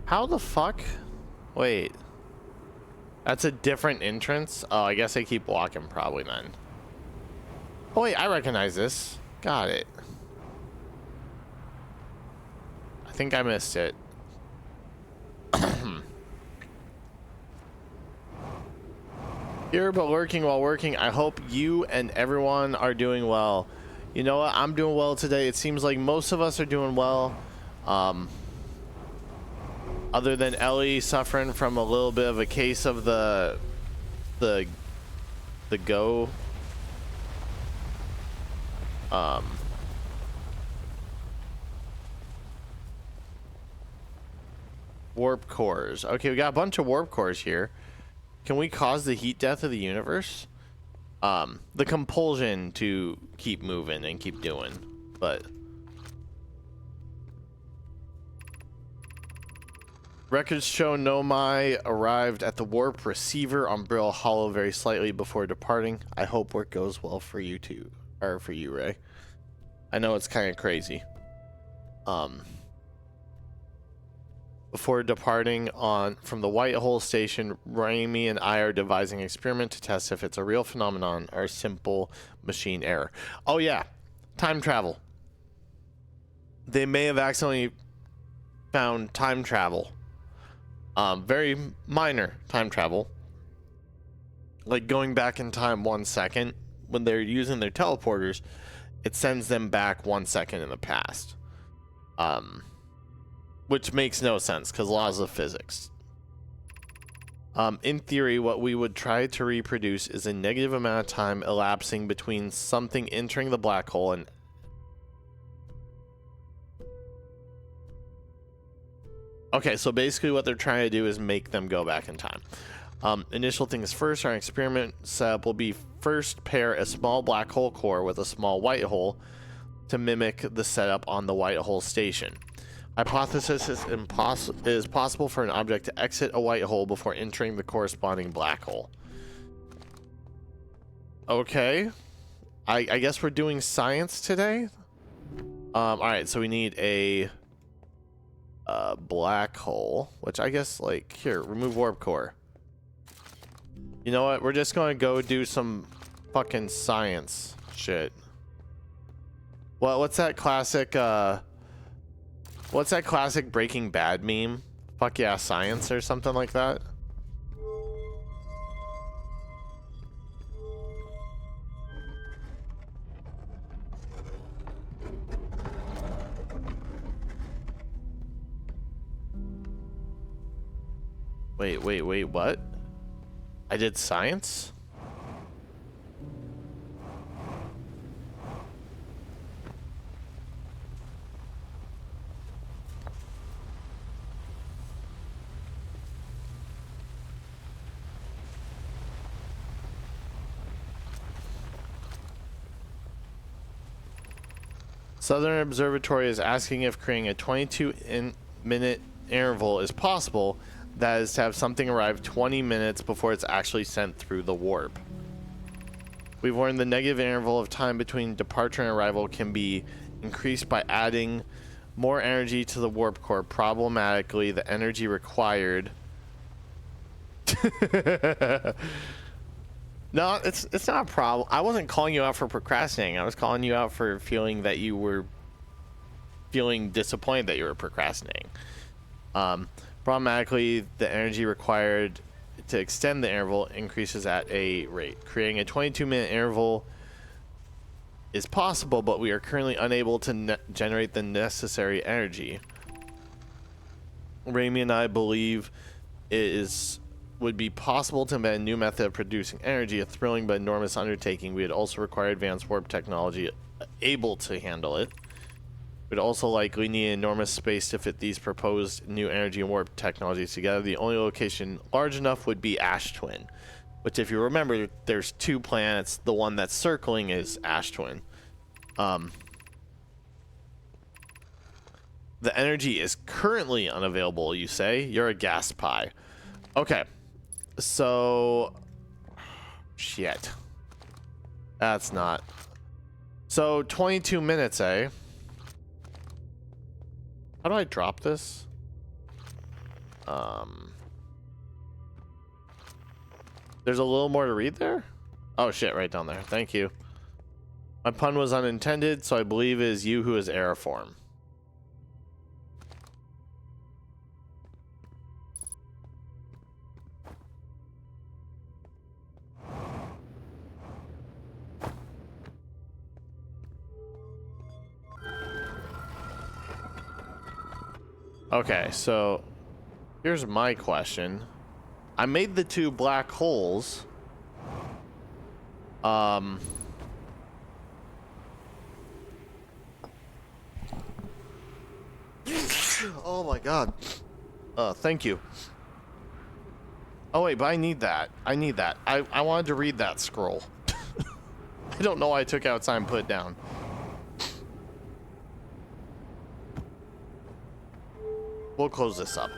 How the fuck? Wait. That's a different entrance? Oh, I guess I keep walking probably then. Oh wait, I recognize this. Got it. I think I missed it. Here but lurking while working. I hope you and everyone are doing well. You know what? I'm doing well today. It seems like most of us are doing well. Other than Ellie suffering from a little bit of a case of the go. Warp cores. Okay, we got a bunch of warp cores here. Can we cause the heat death of the universe? The compulsion to keep moving and keep doing, but records show Nomai arrived at the warp receiver on Brill Hollow very slightly before departing. I hope work goes well for you too, or for you, Ray. I know it's kind of crazy. Before departing from the White Hole station, Raimi and I are devising an experiment to test if it's a real phenomenon or a simple machine error. Oh yeah, time travel. They may have accidentally found time travel. Very minor time travel. Like going back in time 1 second. When they're using their teleporters, it sends them back 1 second in the past. Which makes no sense because laws of physics. In theory, what we would try to reproduce is a negative amount of time elapsing between something entering the black hole and okay, so basically what they're trying to do is make them go back in time. Initial things first, our experiment setup will be first pair a small black hole core with a small white hole to mimic the setup on the white hole station. Hypothesis is possible for an object to exit a white hole before entering the corresponding black hole. Okay. I guess we're doing science today. Alright, so we need a black hole, which I guess, like, here, remove warp core. You know what? We're just going to go do some fucking science shit. Well, what's that classic, what's that classic Breaking Bad meme? Fuck yeah, science or something like that? Wait, what? I did science? Southern Observatory is asking if creating a 22-minute interval is possible. That is to have something arrive 20 minutes before it's actually sent through the warp. We've learned the negative interval of time between departure and arrival can be increased by adding more energy to the warp core. Problematically, the energy required... No, it's not a problem. I wasn't calling you out for procrastinating. I was calling you out for feeling that you were feeling disappointed that you were procrastinating. Problematically, the energy required to extend the interval increases at a rate. Creating a 22-minute interval is possible, but we are currently unable to generate the necessary energy. Raimi and I believe would be possible to invent a new method of producing energy, a thrilling but enormous undertaking. We would also require advanced warp technology able to handle it. We'd also likely need enormous space to fit these proposed new energy and warp technologies together. The only location large enough would be Ash Twin, which, if you remember, there's 2 planets. The one that's circling is Ash Twin. The energy is currently unavailable, you say? You're a gas pie. Okay. So... Shit. That's not... So, 22 minutes, eh? How do I drop this? There's a little more to read there? Oh shit, right down there. Thank you. My pun was unintended, so I believe it is you who is aeriform. Okay, so here's my question. I made the 2 black holes. Oh my god. Thank you. Oh wait, but I need that. I need that. I wanted to read that scroll. I don't know why I took it outside and put it down. We'll close this up.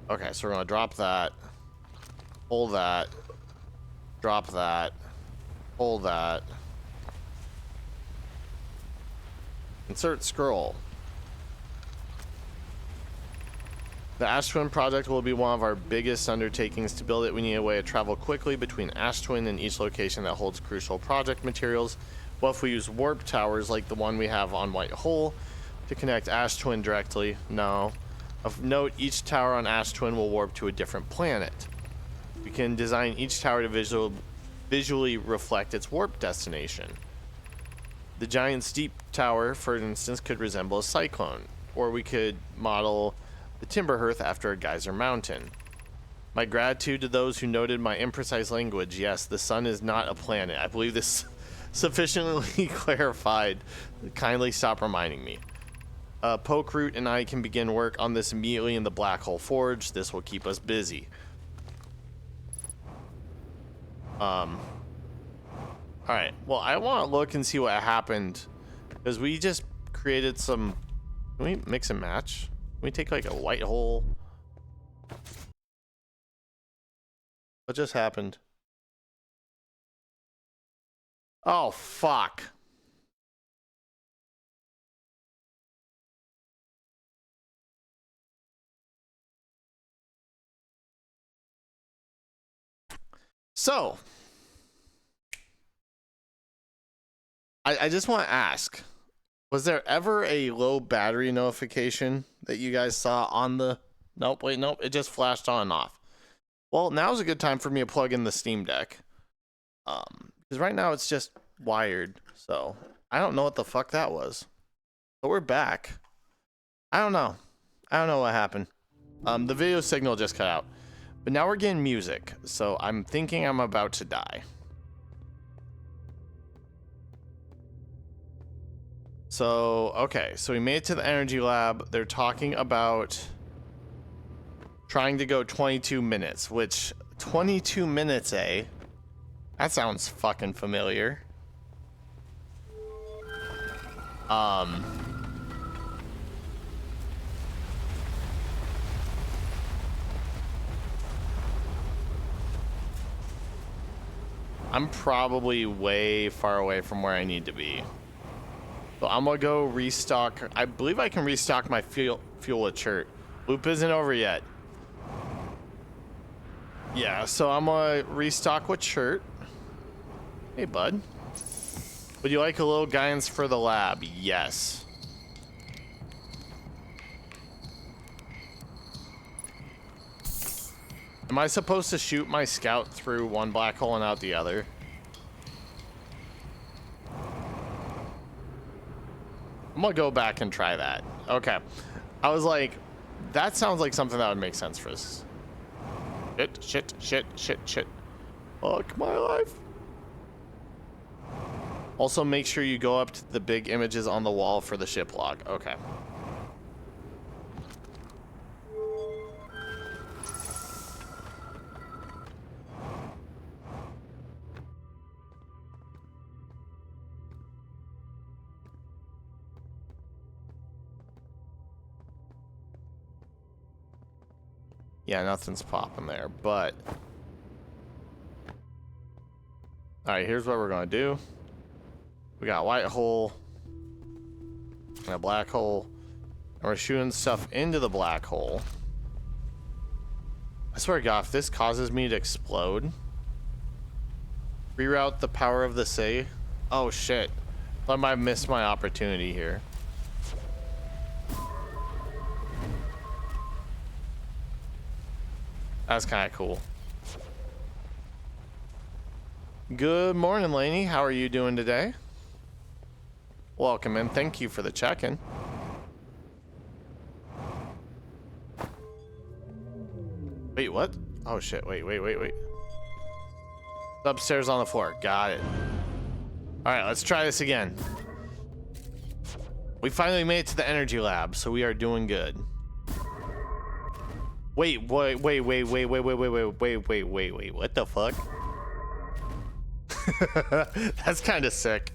Okay, so we're gonna drop that. Hold that. Drop that. Hold that. Insert scroll. The Ash Twin project will be one of our biggest undertakings. To build it, we need a way to travel quickly between Ash Twin and each location that holds crucial project materials. What if we use warp towers like the one we have on White Hole to connect Ash Twin directly? No. Of note, each tower on Ash Twin will warp to a different planet. We can design each tower to visually reflect its warp destination. The giant steep tower, for instance, could resemble a cyclone, or we could model the Timber Hearth after a geyser mountain. My gratitude to those who noted my imprecise language. Yes, the sun is not a planet. I believe this sufficiently clarified. Kindly stop reminding me. Pokeroot and I can begin work on this immediately in the Black Hole Forge. This will keep us busy. Alright, well, I want to look and see what happened, because we just created some... Can we mix and match? Can we take like a white hole? What just happened? Oh, fuck. So, I just want to ask, was there ever a low battery notification that you guys saw on the... Nope, wait, nope, it just flashed on and off. Well, now's a good time for me to plug in the Steam Deck. Because right now it's just wired, so I don't know what the fuck that was. But we're back. I don't know. I don't know what happened. The video signal just cut out. But now we're getting music, so I'm thinking I'm about to die. So, okay, so we made it to the energy lab. They're talking about trying to go 22 minutes, which 22 minutes, eh? That sounds fucking familiar. I'm probably way far away from where I need to be. So I'm gonna go restock. I believe I can restock my fuel with Chert. Loop isn't over yet. Yeah, so I'm gonna restock with Chert. Hey, bud. Would you like a little guidance for the lab? Yes. Am I supposed to shoot my scout through one black hole and out the other? I'm gonna go back and try that. Okay. I was like, that sounds like something that would make sense for us. Shit. Fuck my life. Also, make sure you go up to the big images on the wall for the ship log. Okay. Yeah, nothing's popping there, but... Alright, here's what we're gonna do. We got a white hole and a black hole, and we're shooting stuff into the black hole. I swear to God, if this causes me to explode... Reroute the power of the sea. Oh shit. I might have missed my opportunity here. That's kind of cool. Good morning, Lainey. How are you doing today? Welcome in. Thank you for the check-in. Wait, what? Oh shit, wait. It's upstairs on the floor. Got it. Alright, let's try this again. We finally made it to the energy lab, so we are doing good. Wait, what the fuck? That's kind of sick.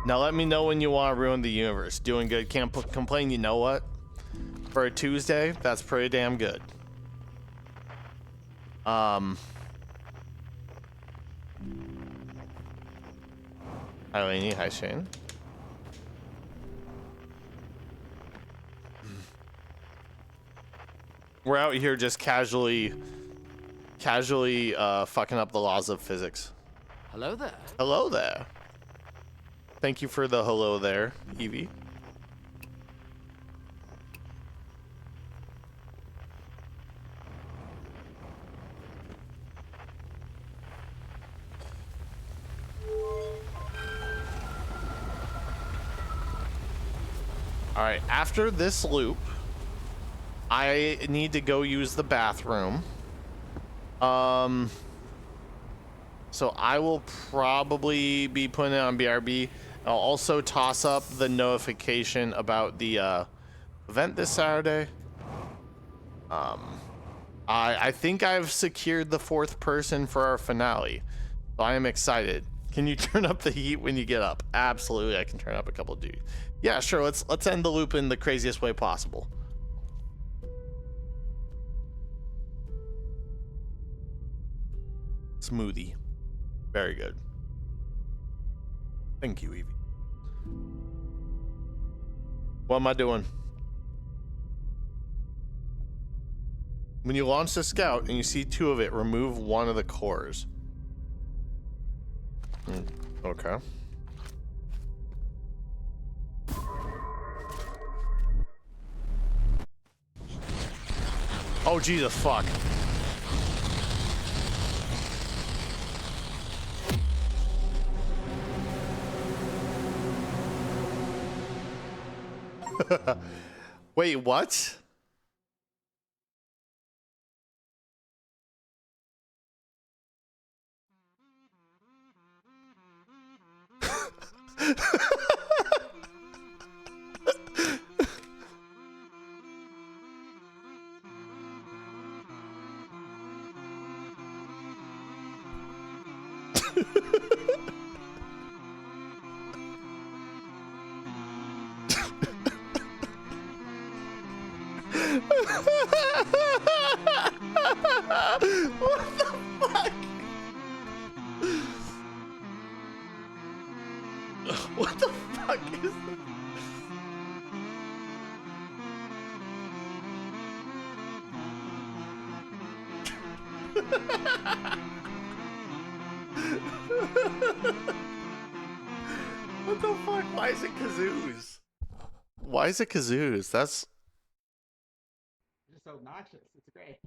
Now let me know when you want to ruin the universe. Doing good. Can't complain. You know what? For a Tuesday, that's pretty damn good. Hi, Lainey. Hi, Shane. We're out here just casually fucking up the laws of physics. Hello there. Hello there. Thank you for the hello there, Evie. All right, after this loop, I need to go use the bathroom. So I will probably be putting it on BRB. I'll also toss up the notification about the event this Saturday. I think I've secured the 4th person for our finale, so I am excited. Can you turn up the heat when you get up? Absolutely, I can turn up a couple of dudes. Yeah, sure. Let's end the loop in the craziest way possible. Smoothie, very good. Thank you, Evie. What am I doing? When you launch the scout and you see 2 of it, remove 1 of the cores. Okay. Oh, Jesus, fuck. Wait, what? What the fuck? What the fuck is this? What the fuck? Why is it kazoos? Why is it kazoos? That's... It's so obnoxious. It's great.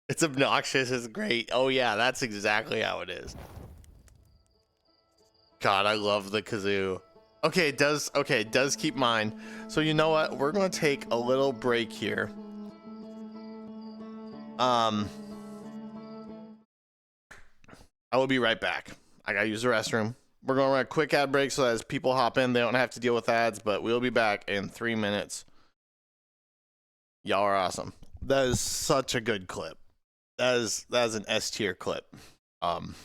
It's obnoxious. It's great. Oh yeah, that's exactly how it is. God, I love the kazoo. Okay, it does. Okay, it does keep mine. So you know what? We're gonna take a little break here. I will be right back. I gotta use the restroom. We're gonna run a quick ad break so that as people hop in, they don't have to deal with ads. But we'll be back in 3 minutes. Y'all are awesome. That is such a good clip. That is an S tier clip. I'm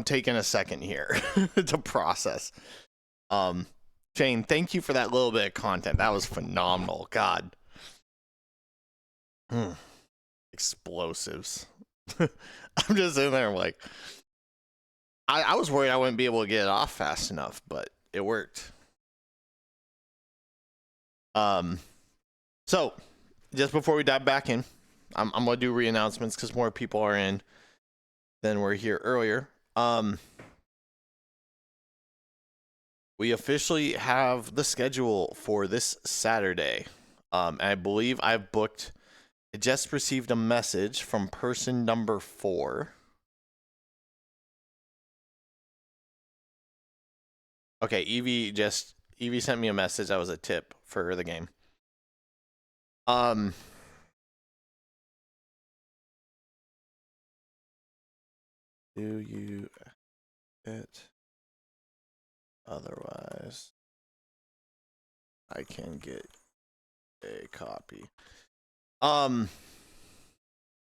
taking a second here to process. Shane, thank you for that little bit of content. That was phenomenal. God. Explosives. I'm just in there like, I was worried I wouldn't be able to get it off fast enough, but it worked. So just before we dive back in, I'm gonna do re-announcements because more people are in than were here earlier. We officially have the schedule for this Saturday. And I believe I've booked I just received a message from person number 4. Okay, Evie sent me a message. That was a tip for the game. Do you it? Otherwise, I can get a copy.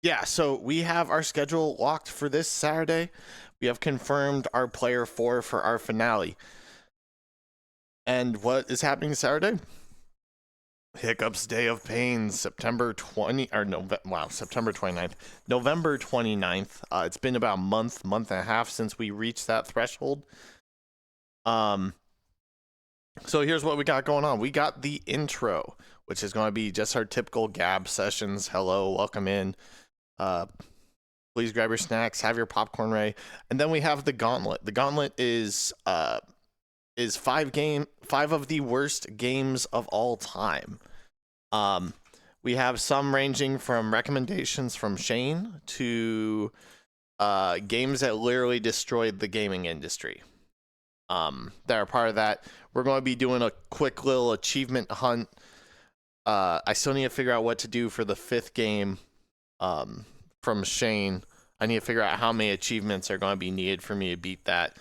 Yeah, so we have our schedule locked for this Saturday. We have confirmed our player 4 for our finale. And what is happening Saturday? Hiccup's Day of Pain, September 29th. November 29th. It's been about a month and a half since we reached that threshold. So here's what we got going on. We got the intro, which is going to be just our typical Gab sessions. Hello, welcome in. Please grab your snacks, have your popcorn ready. And then we have the gauntlet. The gauntlet is 5 of the worst games of all time. We have some ranging from recommendations from Shane to games that literally destroyed the gaming industry. That are part of that. We're going to be doing a quick little achievement hunt. I still need to figure out what to do for the 5th game from Shane. I need to figure out how many achievements are going to be needed for me to beat that.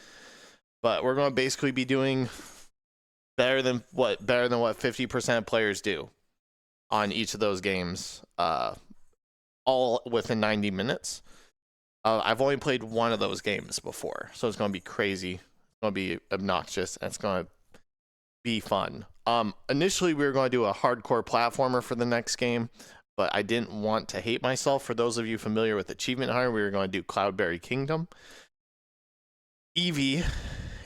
But we're going to basically be doing better than what 50% of players do on each of those games, all within 90 minutes. I've only played one of those games before, so it's going to be crazy. It's going to be obnoxious, and it's going to be fun. Initially, we were going to do a hardcore platformer for the next game, but I didn't want to hate myself. For those of you familiar with Achievement Hunter, we were going to do Cloudberry Kingdom. Evie,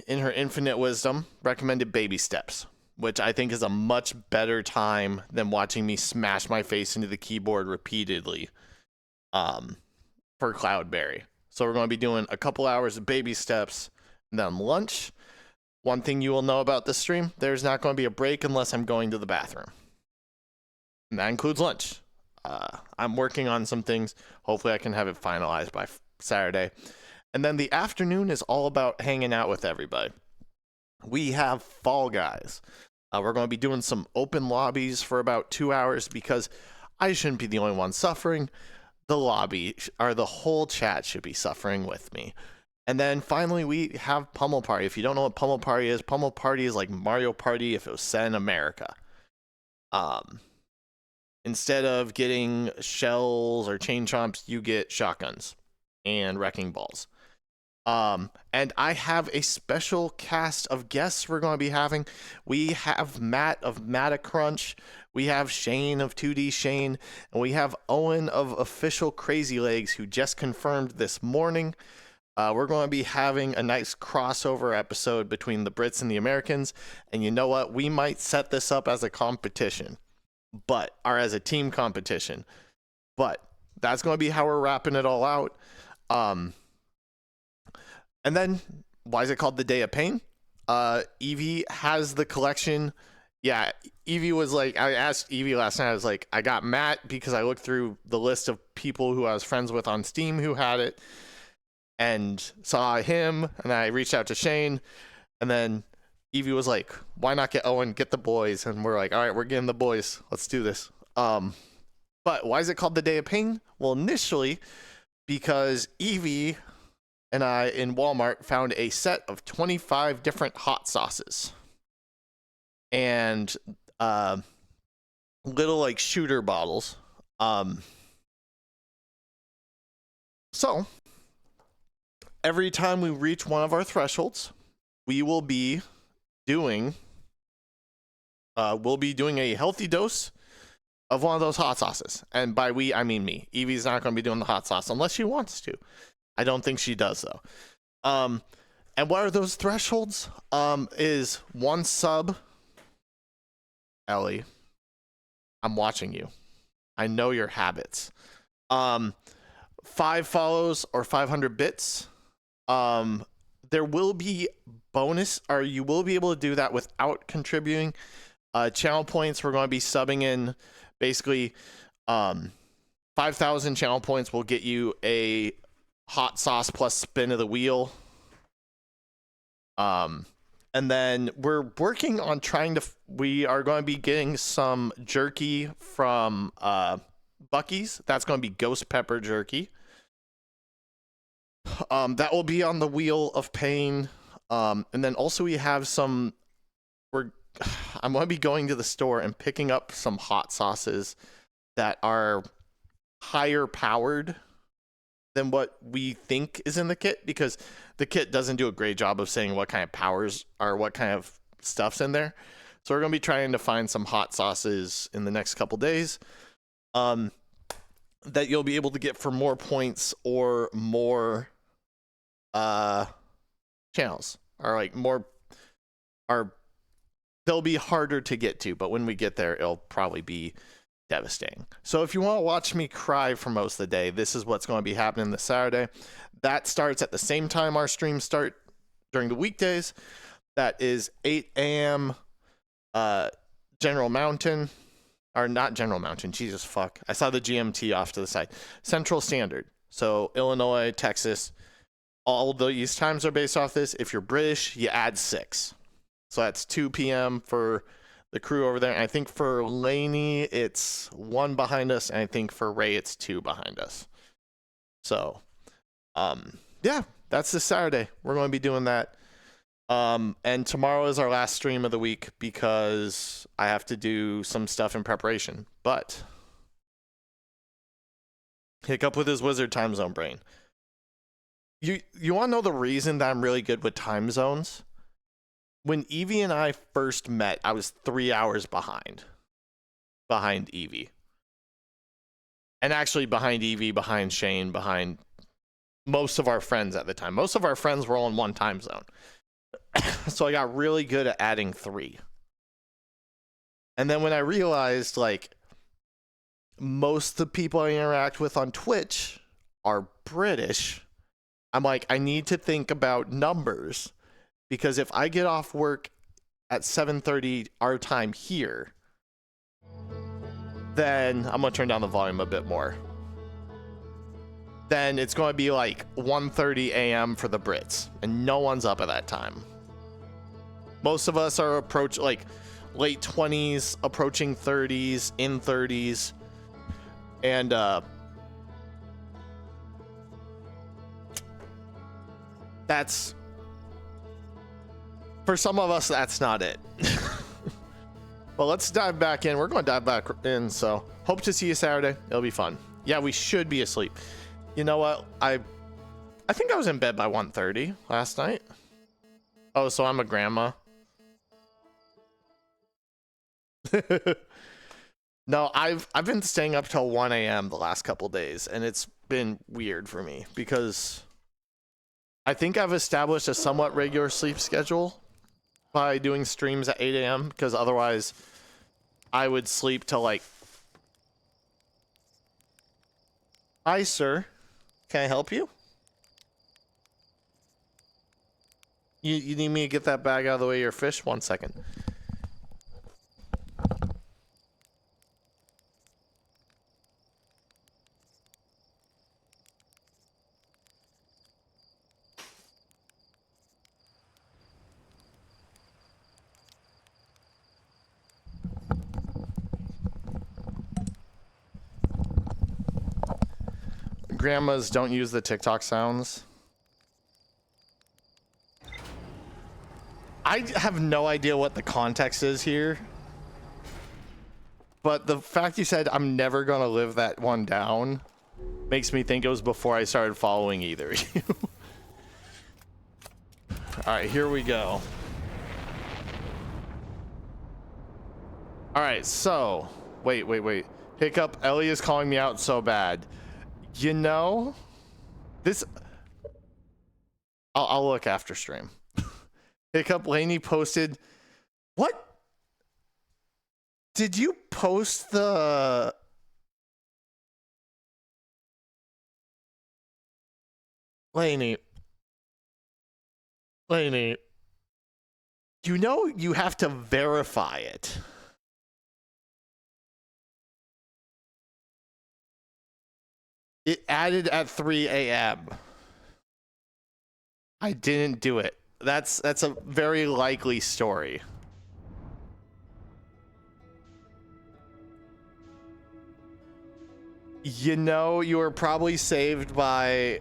in her infinite wisdom, recommended Baby Steps, which I think is a much better time than watching me smash my face into the keyboard repeatedly for Cloudberry. So we're going to be doing a couple hours of Baby Steps, and then lunch. One thing you will know about this stream, there's not going to be a break unless I'm going to the bathroom. And that includes lunch. I'm working on some things. Hopefully I can have it finalized by Saturday. And then the afternoon is all about hanging out with everybody. We have Fall Guys. We're going to be doing some open lobbies for about 2 hours because I shouldn't be the only one suffering. The lobby, or the whole chat, should be suffering with me. And then finally, we have Pummel Party. If you don't know what Pummel Party is like Mario Party if it was set in America. Instead of getting shells or chain chomps, you get shotguns and wrecking balls. And I have a special cast of guests we're going to be having. We have Matt of Matacrunch. We have Shane of 2D Shane. And we have Owen of Official Crazy Legs, who just confirmed this morning. We're going to be having a nice crossover episode between the Brits and the Americans. And you know what? We might set this up as a competition, or as a team competition. But that's going to be how we're wrapping it all out. And then, why is it called the Day of Pain? Evie has the collection. Yeah, Evie was like, I asked Evie last night, I was like, I got Matt because I looked through the list of people who I was friends with on Steam who had it and saw him, and I reached out to Shane, and then Evie was like, why not get Owen, get the boys? And we're like, all right, we're getting the boys. Let's do this. But why is it called the Day of Pain? Well, initially, because Evie and I in Walmart found a set of 25 different hot sauces and little like shooter bottles. So every time we reach one of our thresholds, we will be doing a healthy dose of one of those hot sauces. And by we, I mean me. Evie's not going to be doing the hot sauce unless she wants to. I don't think she does, though. And what are those thresholds? Is 1 sub. Ellie, I'm watching you. I know your habits. 5 follows or 500 bits. There will be bonus, or you will be able to do that without contributing. Channel points, we're going to be subbing in basically 5,000 channel points will get you a hot sauce plus spin of the wheel. And then we're working on trying to, we are going to be getting some jerky from Buc-ee's. That's going to be ghost pepper jerky. That will be on the wheel of pain. And then also we have some, I'm going to be going to the store and picking up some hot sauces that are higher powered than what we think is in the kit, because the kit doesn't do a great job of saying what kind of powers or what kind of stuff's in there. So we're going to be trying to find some hot sauces in the next couple days that you'll be able to get for more points or more channels, or like more, or they'll be harder to get to, but when we get there, it'll probably be devastating. So if you want to watch me cry for most of the day, this is what's going to be happening this Saturday. That starts at the same time our streams start during the weekdays. That is 8 a.m. General Mountain, or not General Mountain, Jesus fuck. I saw the GMT off to the side. Central Standard. So Illinois, Texas, all these times are based off this. If you're British, you add 6. So that's 2 p.m. for the crew over there. And I think for Laney, it's 1 behind us. And I think for Ray, it's 2 behind us. So, yeah, that's this Saturday. We're going to be doing that. And tomorrow is our last stream of the week because I have to do some stuff in preparation. But Hiccup with his wizard time zone brain. You want to know the reason that I'm really good with time zones? When Evie and I first met, I was 3 hours behind Evie. And actually behind Evie, behind Shane, behind most of our friends at the time. Most of our friends were all in one time zone. So I got really good at adding 3. And then when I realized, like, most of the people I interact with on Twitch are British, I'm like, I need to think about numbers. Because if I get off work at 7:30 our time here, then I'm going to turn down the volume a bit more. Then it's going to be like 1:30 a.m. for the Brits, and no one's up at that time. Most of us are like late 20s, approaching 30s, in 30s, and that's, for some of us, that's not it. Well, let's dive back in. We're going to dive back in, so hope to see you Saturday. It'll be fun. Yeah, we should be asleep. You know what? I think I was in bed by 1:30 last night. Oh, so I'm a grandma. No, I've been staying up till 1 a.m. the last couple days, and it's been weird for me because I think I've established a somewhat regular sleep schedule by doing streams at 8 a.m. because otherwise I would sleep till like... Hi, sir. Can I help you? You need me to get that bag out of the way of your fish? 1 second. Grandmas don't use the TikTok sounds. I have no idea what the context is here. But the fact you said I'm never going to live that one down makes me think it was before I started following either of you. Alright, here we go. Alright, so... Wait. Hiccup, Ellie is calling me out so bad. You know, this... I'll look after stream. Hiccup, Laney posted... What? Did you post the... Laney, you know you have to verify it. It added at 3 a.m. I didn't do it. That's a very likely story. You know, you were probably saved by...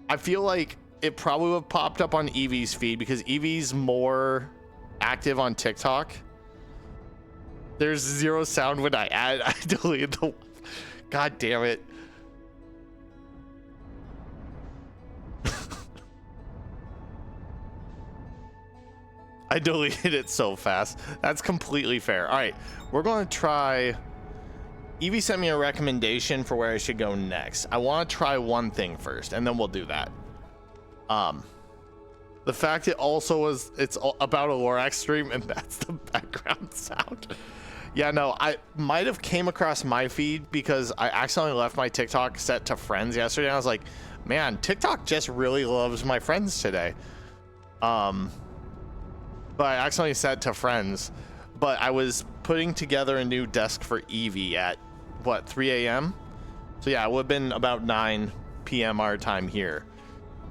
I feel like it probably would have popped up on Evie's feed because Evie's more active on TikTok. There's zero sound when I deleted the... God damn it. I deleted it so fast. That's completely fair. All right, we're going to try... Evie sent me a recommendation for where I should go next. I want to try one thing first, and then we'll do that. The fact it also was... It's about a Lorax stream, and that's the background sound. Yeah, no, I might have came across my feed because I accidentally left my TikTok set to friends yesterday. And I was like, man, TikTok just really loves my friends today. But I accidentally set to friends. But I was putting together a new desk for Evie at, what, 3 a.m.? So yeah, it would have been about 9 p.m. our time here.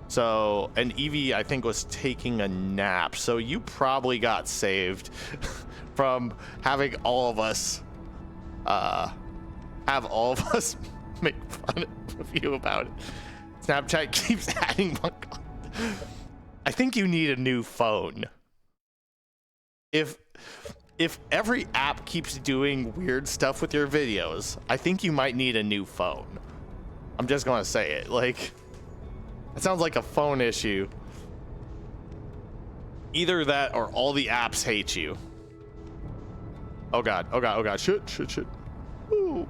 So, and Evie, I think, was taking a nap. So you probably got saved from having all of us, make fun of you about it. Snapchat keeps adding my content. I think you need a new phone. If every app keeps doing weird stuff with your videos, I think you might need a new phone. I'm just gonna say it. Like, it sounds like a phone issue. Either that or all the apps hate you. Oh god, oh god, oh god, shit. Ooh.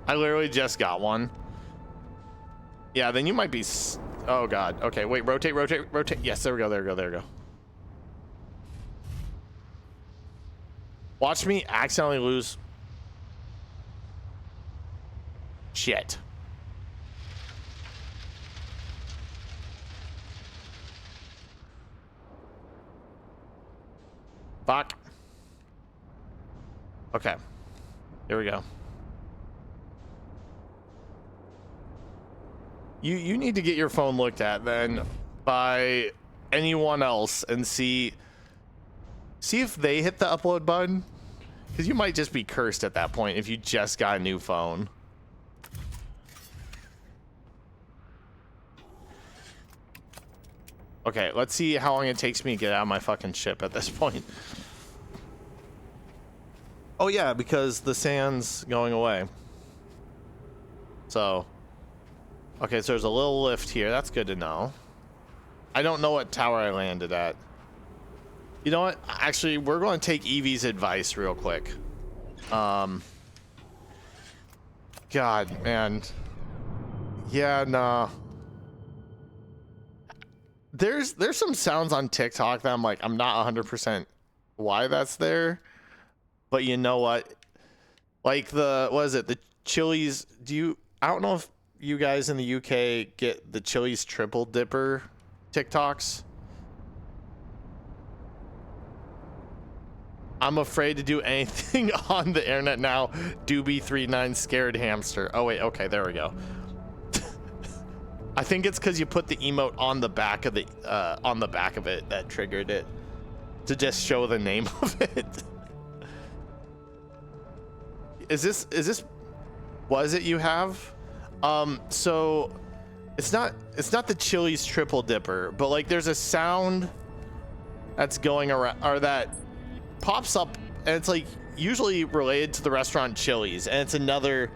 I literally just got one. Yeah, then you might be... Oh god, okay, wait, rotate. Yes, there we go. Watch me accidentally lose... Shit. Fuck. Okay. Here we go. You need to get your phone looked at then by anyone else and see if they hit the upload button, because you might just be cursed at that point if you just got a new phone. Okay, let's see how long it takes me to get out of my fucking ship at this point. Oh yeah, because the sand's going away. So, okay, so there's a little lift here. That's good to know. I don't know what tower I landed at. You know what? Actually, we're going to take Evie's advice real quick. God, man. Yeah, nah. There's some sounds on TikTok that I'm like, I'm not 100% why that's there. But you know what? Like what is it? The Chili's, I don't know if you guys in the UK get the Chili's triple dipper TikToks. I'm afraid to do anything on the internet now. Doobie39 scared hamster. Oh wait, okay, there we go. I think it's because you put the emote on the back of it that triggered it to just show the name of it. Is this was it you have? So it's not the Chili's triple dipper, but like there's a sound that's going around or that pops up, and it's like usually related to the restaurant Chili's, and it's another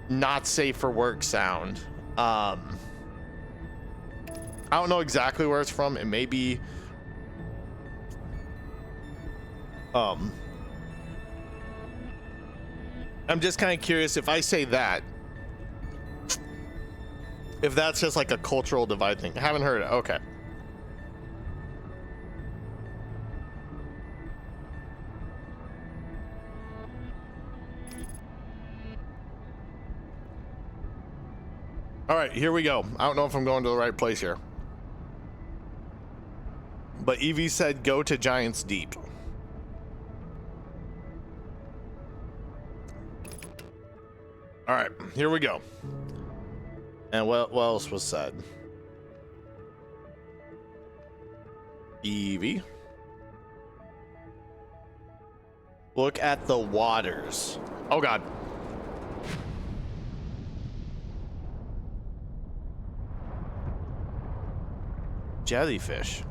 not safe for work sound. I don't know exactly where it's from. It may be I'm just kind of curious if I say that, if that's just like a cultural divide thing. I haven't heard it. Okay. All right, here we go. I don't know if I'm going to the right place here. But Evie said go to Giants Deep. All right, here we go. And what else was said? Evie. Look at the waters. Oh God. Jellyfish.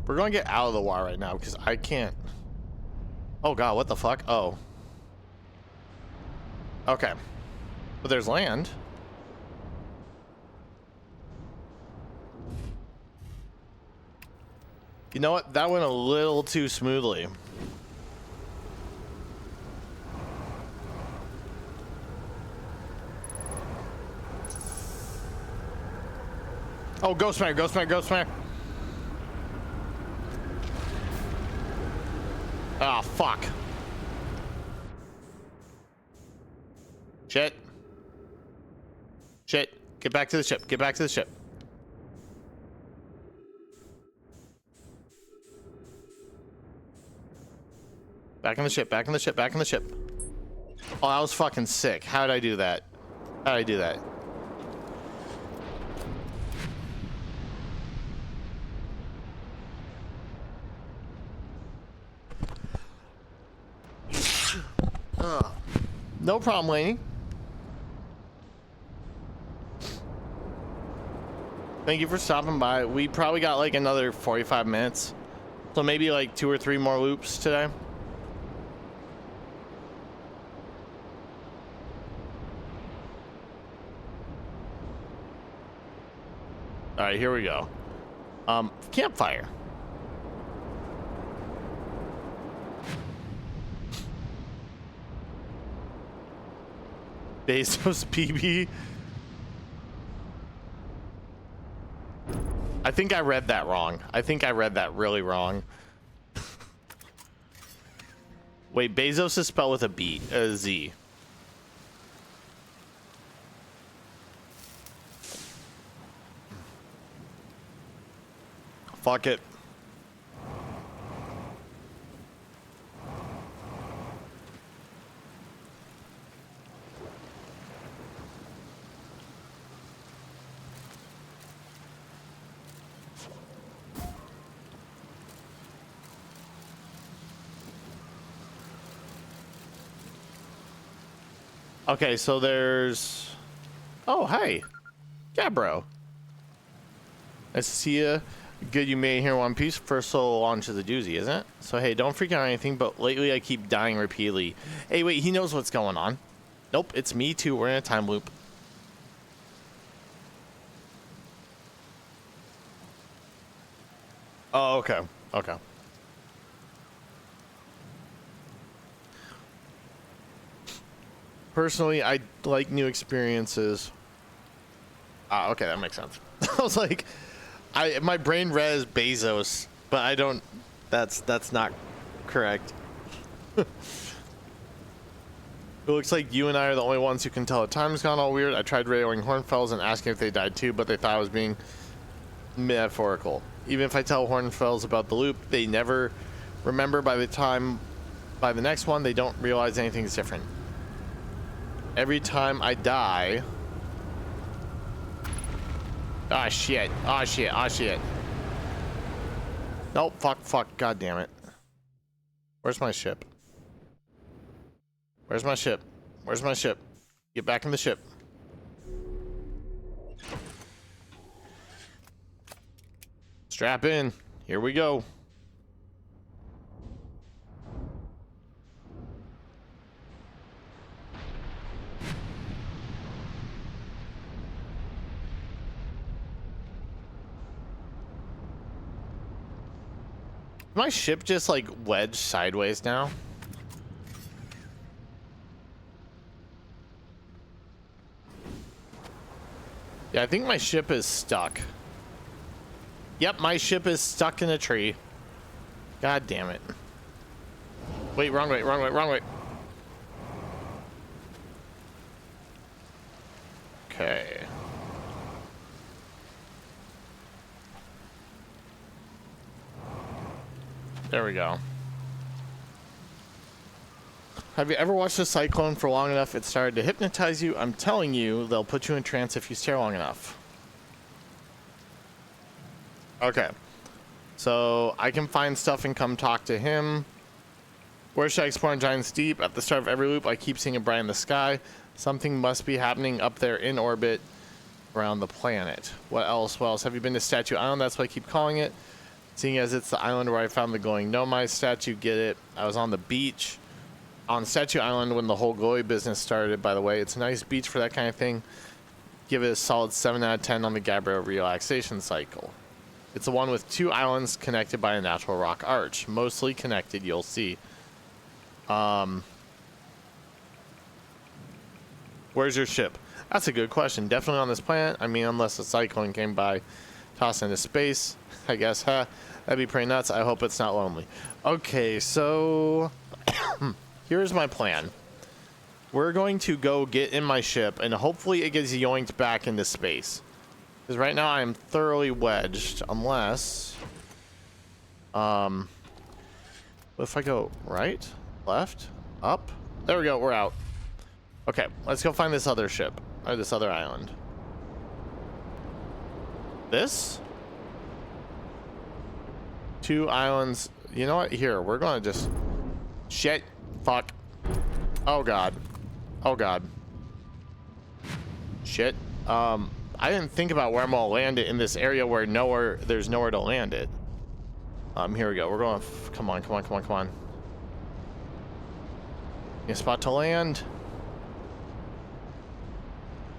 We're gonna get out of the water right now because I can't. Oh God, what the fuck? Oh. Okay. But there's land. You know what? That went a little too smoothly. Oh, ghost man, ghost man, ghost man. Ah, fuck. Shit. Shit. Get back to the ship. Get back to the ship. Back in the ship. Back in the ship. Back in the ship. Oh, that was fucking sick. How did I do that? How did I do that? No problem, Lainey. Thank you for stopping by. We probably got like another 45 minutes. So maybe like 2 or 3 more loops today. All right, here we go. Campfire. Bezos PB. I think I read that wrong. I think I read that really wrong. Wait, Bezos is spelled with a Z. Fuck it. Okay, so there's... Oh, hey. Yeah, bro. Nice to see you. Good you made it here in one piece. First solo launch is a doozy, isn't it? So, hey, don't freak out or anything, but lately I keep dying repeatedly. Hey, wait, he knows what's going on. Nope, it's me too. We're in a time loop. Oh, okay. Okay. Personally, I like new experiences. Ah, okay, that makes sense. I was like, my brain read as Bezos, but I don't. That's not correct. It looks like you and I are the only ones who can tell the time's gone all weird. I tried radioing Hornfells and asking if they died too, but they thought I was being metaphorical. Even if I tell Hornfells about the loop, they never remember by the next one, they don't realize anything's different. Every time I die... Ah, shit. Ah, shit. Ah, shit. Nope. Fuck, fuck. God damn it. Where's my ship? Where's my ship? Where's my ship? Get back in the ship. Strap in. Here we go. My ship just like wedged sideways now. Yeah, I think my ship is stuck. Yep, my ship is stuck in a tree. God damn it. Wait, wrong way, wrong way, wrong way. Okay. There we go. Have you ever watched a cyclone for long enough it started to hypnotize you? I'm telling you, they'll put you in trance if you stare long enough. Okay. So I can find stuff and come talk to him. Where should I explore in Giant's Deep? At the start of every loop, I keep seeing a bright in the sky. Something must be happening up there in orbit around the planet. What else? What else? Have you been to Statue Island? That's what I keep calling it. Seeing as it's the island where I found the glowing Nomai statue. Get it? I was on the beach on Statue Island when the whole glowy business started, by the way. It's a nice beach for that kind of thing. Give it a solid 7 out of 10 on the Gabbro relaxation cycle. It's the one with 2 islands connected by a natural rock arch. Mostly connected, you'll see. Where's your ship? That's a good question. Definitely on this planet. I mean, unless a cyclone came by, tossed into space. I guess, huh? That'd be pretty nuts. I hope it's not lonely. Okay, so here's my plan. We're going to go get in my ship, and hopefully it gets yoinked back into space. Because right now I'm thoroughly wedged, unless... What if I go right, left, up? There we go, we're out. Okay, let's go find this other ship, or this other island. This? 2 islands. You know what? Here, we're gonna just... Shit. Fuck. Oh, God. Oh, God. Shit. I didn't think about where I'm gonna land it in this area where there's nowhere to land it. Here we go. We're going... Come on, come on, come on, come on. Need a spot to land.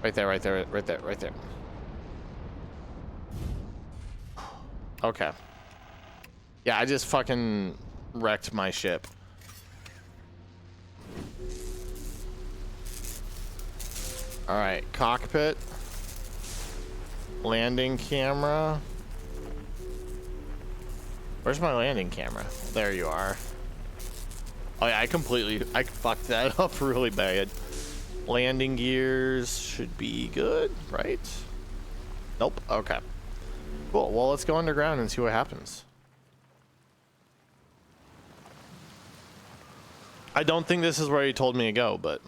Right there, right there, right there, right there. Okay. Yeah, I just fucking wrecked my ship. Alright, cockpit. Landing camera. Where's my landing camera? There you are. Oh yeah, I fucked that up really bad. Landing gears should be good, right? Nope. Okay. Cool. Well, let's go underground and see what happens. I don't think this is where he told me to go, but...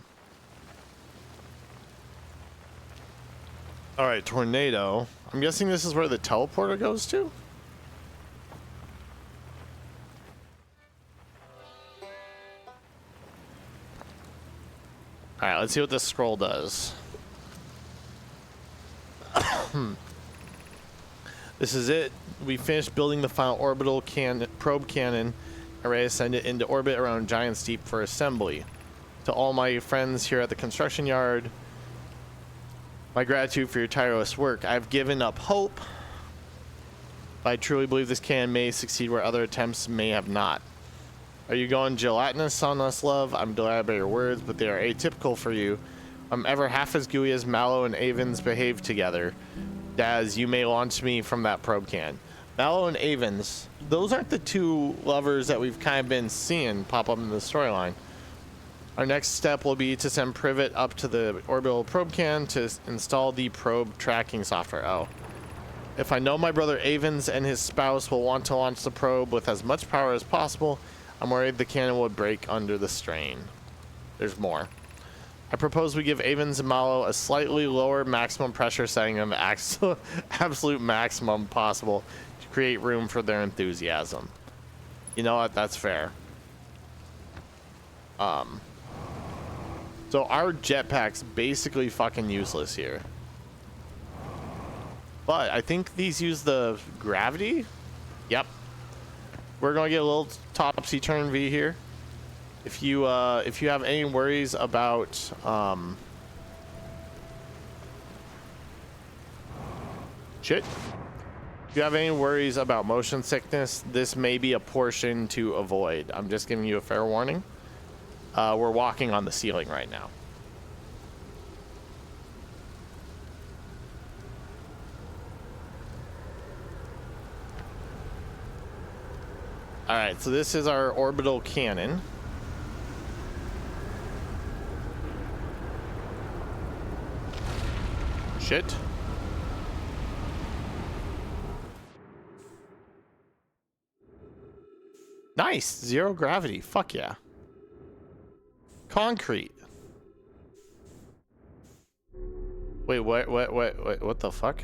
Alright, tornado. I'm guessing this is where the teleporter goes to? Alright, let's see what this scroll does. This is it. We finished building the final orbital probe cannon array, send it into orbit around Giant's Deep for assembly. To all my friends here at the construction yard, my gratitude for your tireless work. I've given up hope. I truly believe this cannon may succeed where other attempts may have not. Are you going gelatinous on us, love? I'm delighted by your words, but they are atypical for you. I'm ever half as gooey as Mallow and Avens behave together. Daz, you may launch me from that probe can. Mallow and Avens, those aren't the 2 lovers that we've kind of been seeing pop up in the storyline. Our next step will be to send Privet up to the orbital probe can to install the probe tracking software. Oh. If I know my brother Avens and his spouse will want to launch the probe with as much power as possible, I'm worried the cannon would break under the strain. There's more. I propose we give Avens and Mallow a slightly lower maximum pressure setting than the absolute maximum possible to create room for their enthusiasm. You know what? That's fair. So our jetpack's basically fucking useless here. But I think these use the gravity. Yep. We're gonna get a little topsy-turn V here. If you have any worries about shit. If you have any worries about motion sickness, this may be a portion to avoid. I'm just giving you a fair warning. We're walking on the ceiling right now. Alright, so this is our orbital cannon. Shit. Nice! 0 gravity. Fuck yeah. Concrete. Wait, what the fuck?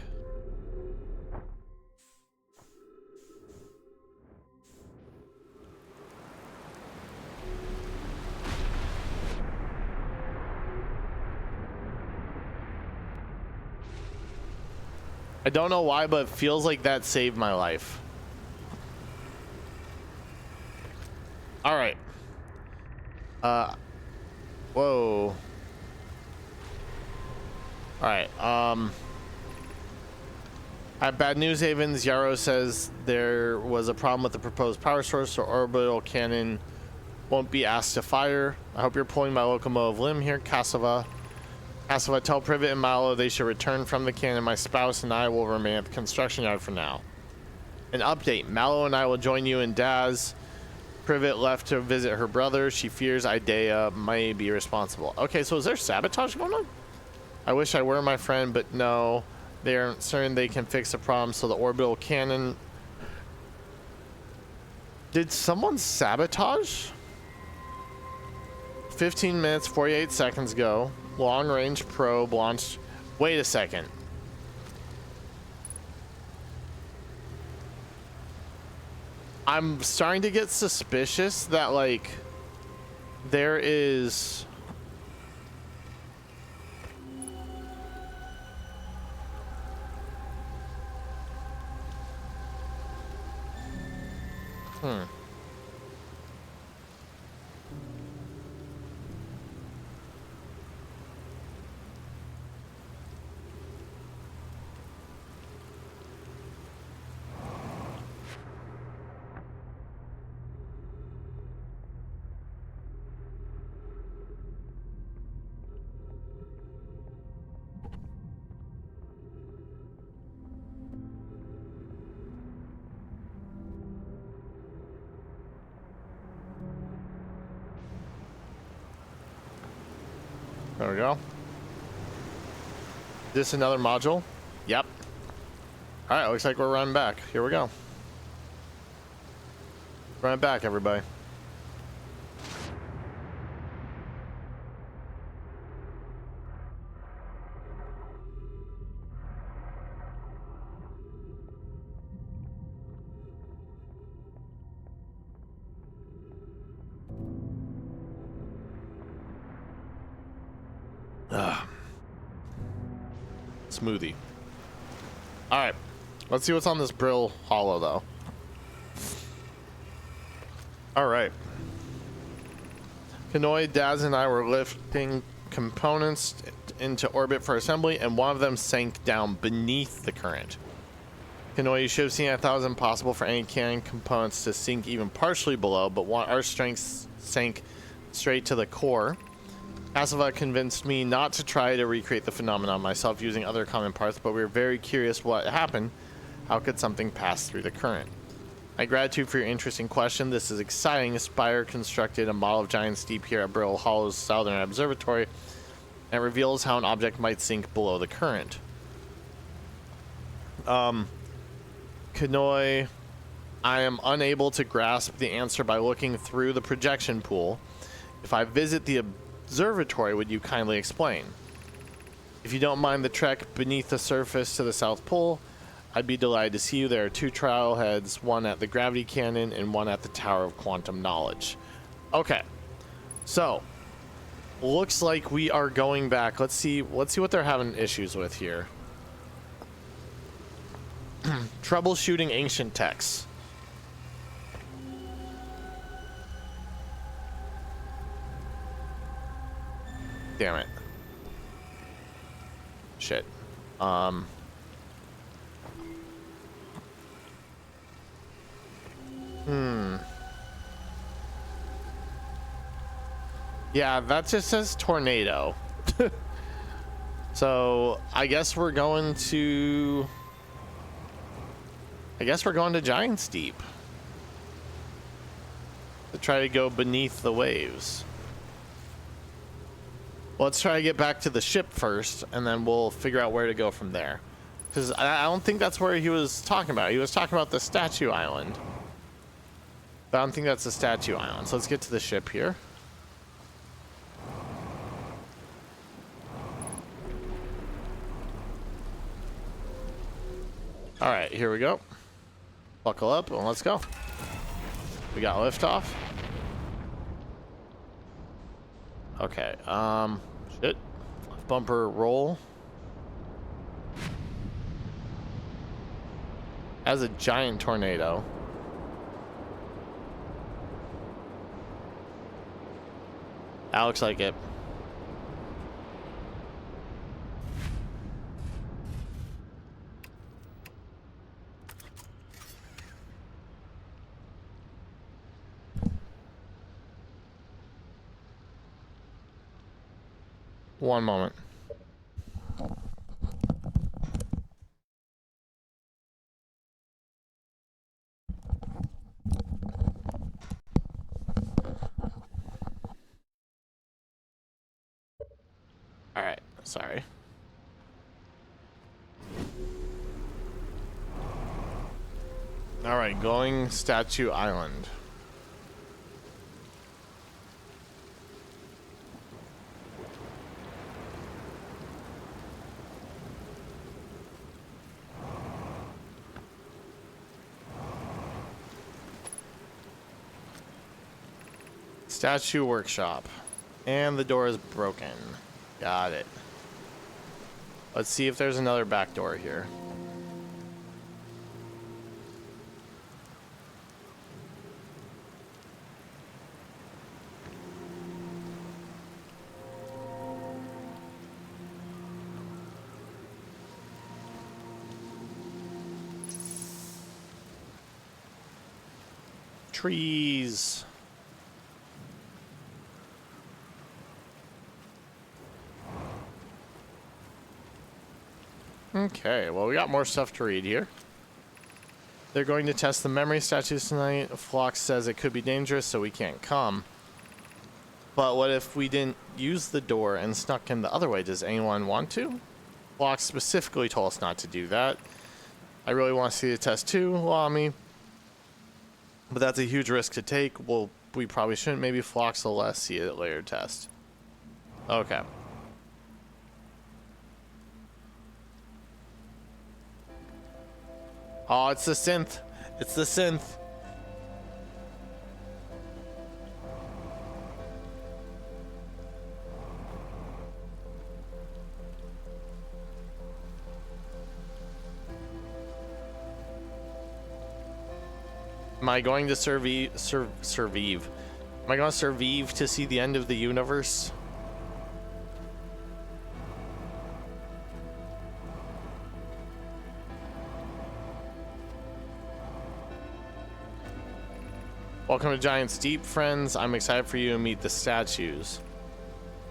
I don't know why, but it feels like that saved my life. All right. Whoa. All right. I have bad news, Havens. Yarrow says there was a problem with the proposed power source, so orbital cannon won't be asked to fire. I hope you're pulling my locomotive limb here, Kousa. Kousa, tell Privet and Mallow they should return from the cannon. My spouse and I will remain at the construction yard for now. An update. Mallow and I will join you and Daz. Privet left to visit her brother. She fears Idea may be responsible. Okay, so is there sabotage going on? I wish I were my friend, but no. They aren't certain they can fix the problem, so the orbital cannon... Did someone sabotage? 15 minutes, 48 seconds ago. Long range probe launched. Wait a second. I'm starting to get suspicious that, like, there is... There we go. This another module? Yep. All right, looks like we're running back. Here we go. Running back, everybody. Smoothie. All right, let's see what's on this Brill Hollow, though. All right. Kanoi, Daz, and I were lifting components into orbit for assembly, and one of them sank down beneath the current. Kanoi, you should have seen I thought it was impossible for any cannon components to sink even partially below, but our strength sank straight to the core. Kousa convinced me not to try to recreate the phenomenon myself using other common parts, but we were very curious what happened. How could something pass through the current? My gratitude for your interesting question. This is exciting. Spire constructed a model of Giant Steep here at Brill Hollow's Southern Observatory, and it reveals how an object might sink below the current. Kanoi, I am unable to grasp the answer by looking through the projection pool. If I visit the observatory, would you kindly explain? If you don't mind the trek beneath the surface to the South Pole, I'd be delighted to see you. There are two trial heads, one at the gravity cannon and one at the Tower of Quantum Knowledge. Okay, so looks like we are going back. Let's see what they're having issues with here. Troubleshooting ancient texts. Damn it. Shit. Yeah, that just says tornado. So I guess we're going to Giant Steep to try to go beneath the waves. Well, let's try to get back to the ship first, and then we'll figure out where to go from there. Because I don't think that's where he was talking about. He was talking about the Statue Island. But I don't think that's the Statue Island. So let's get to the ship here. All right, here we go. Buckle up and let's go. We got liftoff. Okay, shit. Left bumper roll. As a giant tornado. That looks like it. One moment. All right, sorry. All right, going Statue Island. Statue Workshop. And the door is broken. Got it. Let's see if there's another back door here. Trees. Okay, well, we got more stuff to read here. They're going to test the memory statues tonight. Phlox says it could be dangerous, so we can't come. But what if we didn't use the door and snuck in the other way? Does anyone want to? Phlox specifically told us not to do that. I really want to see the test too, Lamy. But that's a huge risk to take. Well, we probably shouldn't. Maybe Phlox will let us see it later test. Okay. Oh, it's the synth. It's the synth. Am I going to survive? Am I going to survive to see the end of the universe? Welcome to Giant's Deep, friends. I'm excited for you to meet the statues.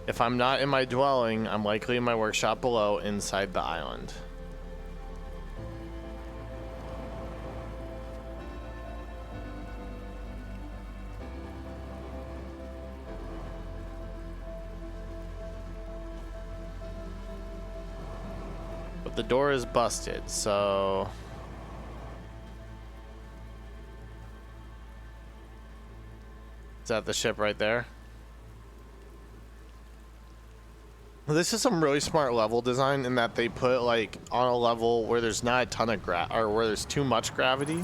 If I'm not in my dwelling, I'm likely in my workshop below inside the island. But the door is busted, so... Is that the ship right there? This is some really smart level design in that they put like on a level where there's not a ton of or where there's too much gravity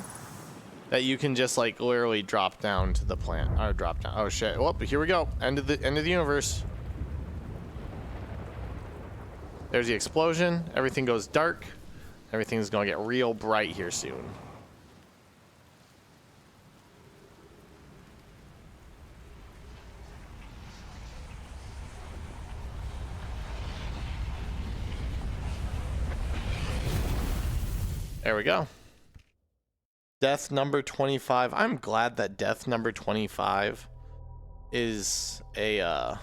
that you can just like literally drop down to the plant or drop down. Oh shit. Well, here we go. End of the universe. There's the explosion. Everything goes dark. Everything's gonna get real bright here soon. There we go. Death number 25. I'm glad that death number 25 is a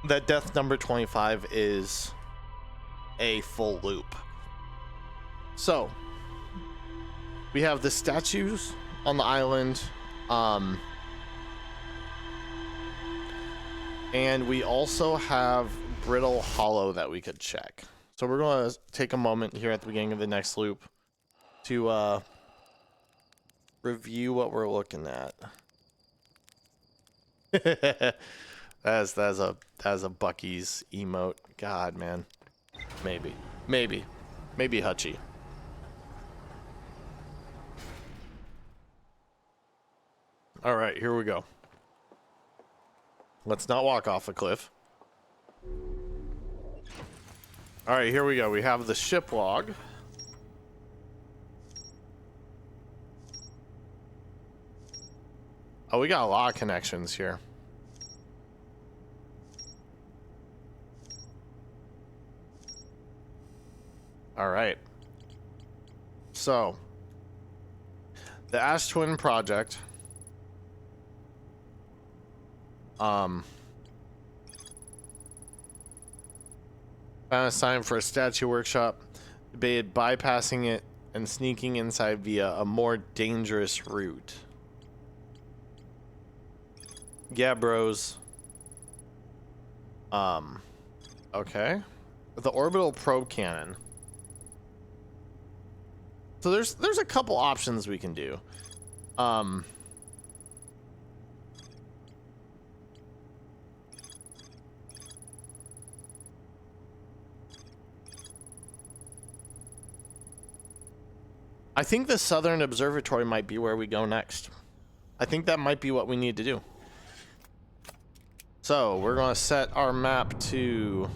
that death number 25 is a full loop. So, we have the statues on the island, and we also have Brittle Hollow that we could check. So we're going to take a moment here at the beginning of the next loop to review what we're looking at. That's a Bucky's emote. God, man. Maybe Hutchie. All right, here we go. Let's not walk off a cliff. All right, here we go. We have the ship log. Oh, we got a lot of connections here. All right. So, the Ash Twin Project. Found a sign for a statue workshop. Debated bypassing it and sneaking inside via a more dangerous route. Yeah, bros. Okay. The orbital probe cannon. So there's a couple options we can do. I think the Southern Observatory might be where we go next. I think that might be what we need to do. So we're gonna set our map to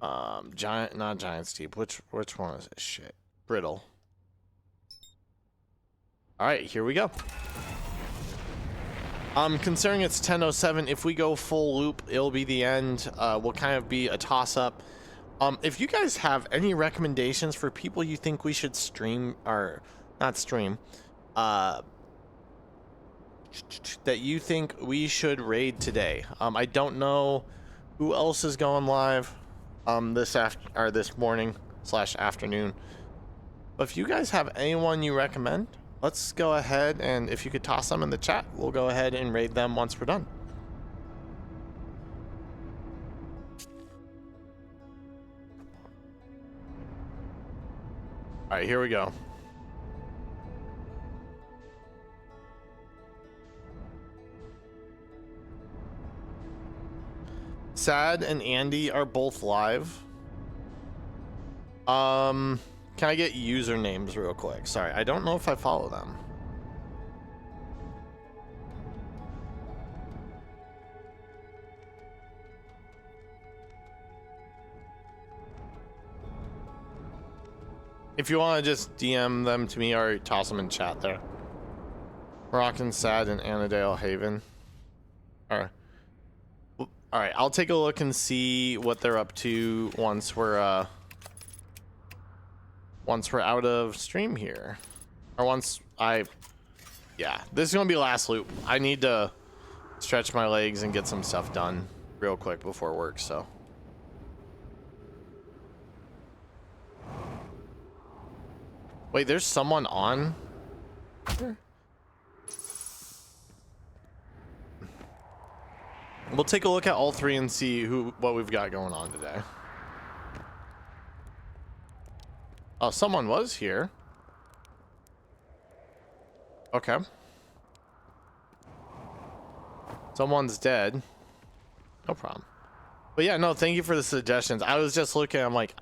not Giant Steep. Which one is it? Shit. Brittle. Alright, here we go. Considering it's 10:07, if we go full loop, it'll be the end. Will kind of be a toss-up. If you guys have any recommendations for people you think we should stream, or not stream, that you think we should raid today. I don't know who else is going live this morning / afternoon. But if you guys have anyone you recommend, let's go ahead, and if you could toss them in the chat, we'll go ahead and raid them once we're done. All right, here we go. Sad and Andy are both live. Can I get usernames real quick? Sorry, I don't know if I follow them. If you want to just DM them to me or toss them in chat there. Rockin' Sad and Annadale Haven. Alright. Alright, I'll take a look and see what they're up to once we're out of stream here. Or yeah, this is gonna be last loop. I need to stretch my legs and get some stuff done real quick before work, so. Wait, there's someone on here? We'll take a look at all three and see what we've got going on today. Oh, someone was here. Okay. Someone's dead. No problem. But yeah, no, thank you for the suggestions. I was just looking, I'm like,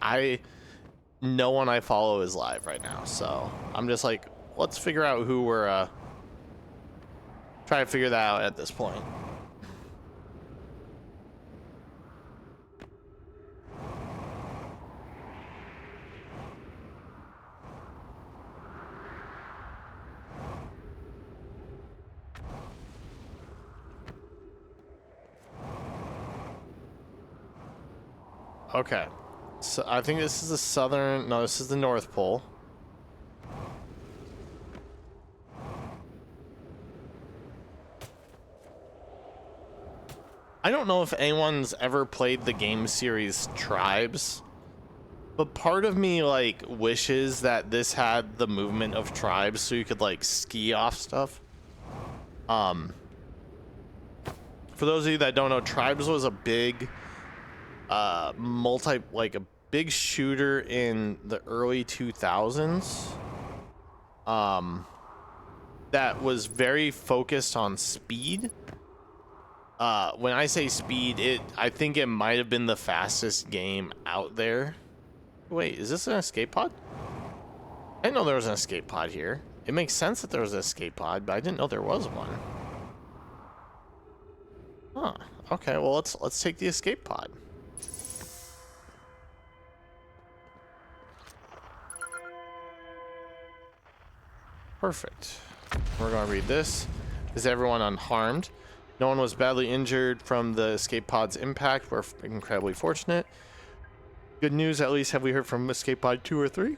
no one I follow is live right now, so I'm just like, let's figure out who we're try to figure that out at this point. Okay, so I think this is the southern, no, this is the North Pole. I don't know if anyone's ever played the game series Tribes, but part of me like wishes that this had the movement of Tribes so you could like ski off stuff. For those of you that don't know, Tribes was a big a big shooter in the early 2000s that was very focused on speed, When I say speed, I think it might have been the fastest game out there. Wait, is this an escape pod? I didn't know there was an escape pod here. It makes sense that there was an escape pod, but I didn't know there was one. Huh. Okay, well let's take the escape pod. Perfect. We're gonna read this. Is everyone unharmed? No one was badly injured from the escape pod's impact. We're incredibly fortunate. Good news, at least have we heard from escape pod 2 or 3?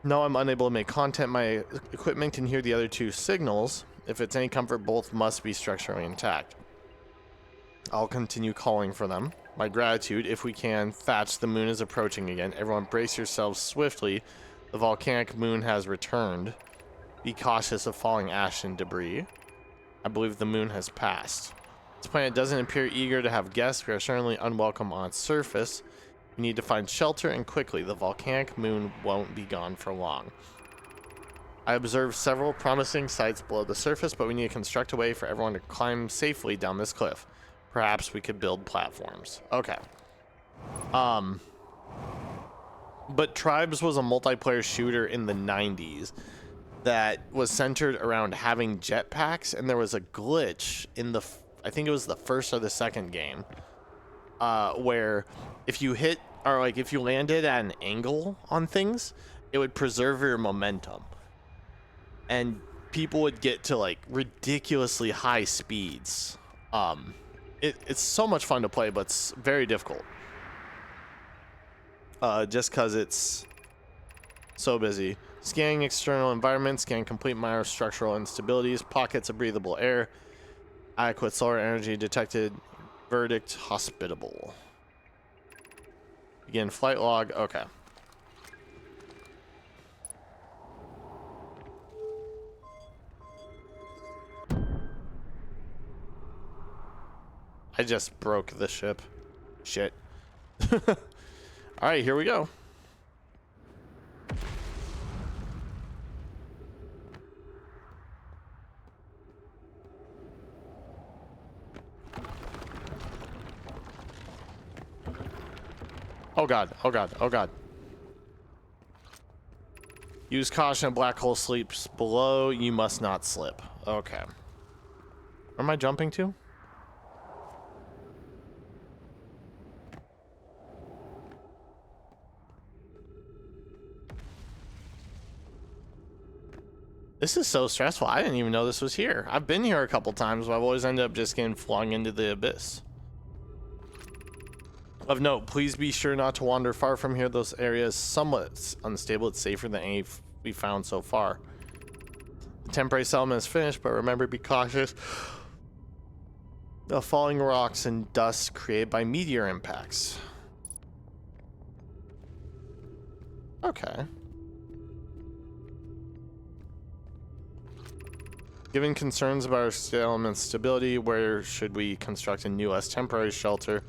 No, I'm unable to make contact. My equipment can hear the other 2 signals. If it's any comfort, both must be structurally intact. I'll continue calling for them. My gratitude, if we can. Thatch, the moon is approaching again. Everyone brace yourselves swiftly. The volcanic moon has returned. Be cautious of falling ash and debris. I believe the moon has passed. This planet doesn't appear eager to have guests. We are certainly unwelcome on its surface. We need to find shelter and quickly. The volcanic moon won't be gone for long. I observed several promising sites below the surface, but we need to construct a way for everyone to climb safely down this cliff. Perhaps we could build platforms. Okay. But Tribes was a multiplayer shooter in the 90s that was centered around having jetpacks, and there was a glitch in the, I think it was the first or the second game, where if you hit, or like if you landed at an angle on things, it would preserve your momentum. And people would get to like ridiculously high speeds. It's so much fun to play, but it's very difficult. Just because it's so busy. Scanning external environment, scan complete minor structural instabilities, pockets of breathable air, adequate solar energy detected, verdict hospitable. Begin flight log, okay. I just broke the ship. Shit. Alright, here we go. Oh god, oh god, oh god. Use caution, a black hole sleeps below. You must not slip. Okay. Where am I jumping to? This is so stressful. I didn't even know this was here. I've been here a couple times, but I've always ended up just getting flung into the abyss. Of note, please be sure not to wander far from here. Those areas somewhat unstable. It's safer than any we found so far. The temporary settlement is finished, but remember, be cautious of falling rocks and dust created by meteor impacts. Okay. Given concerns about our settlement's stability, where should we construct a new, less temporary shelter?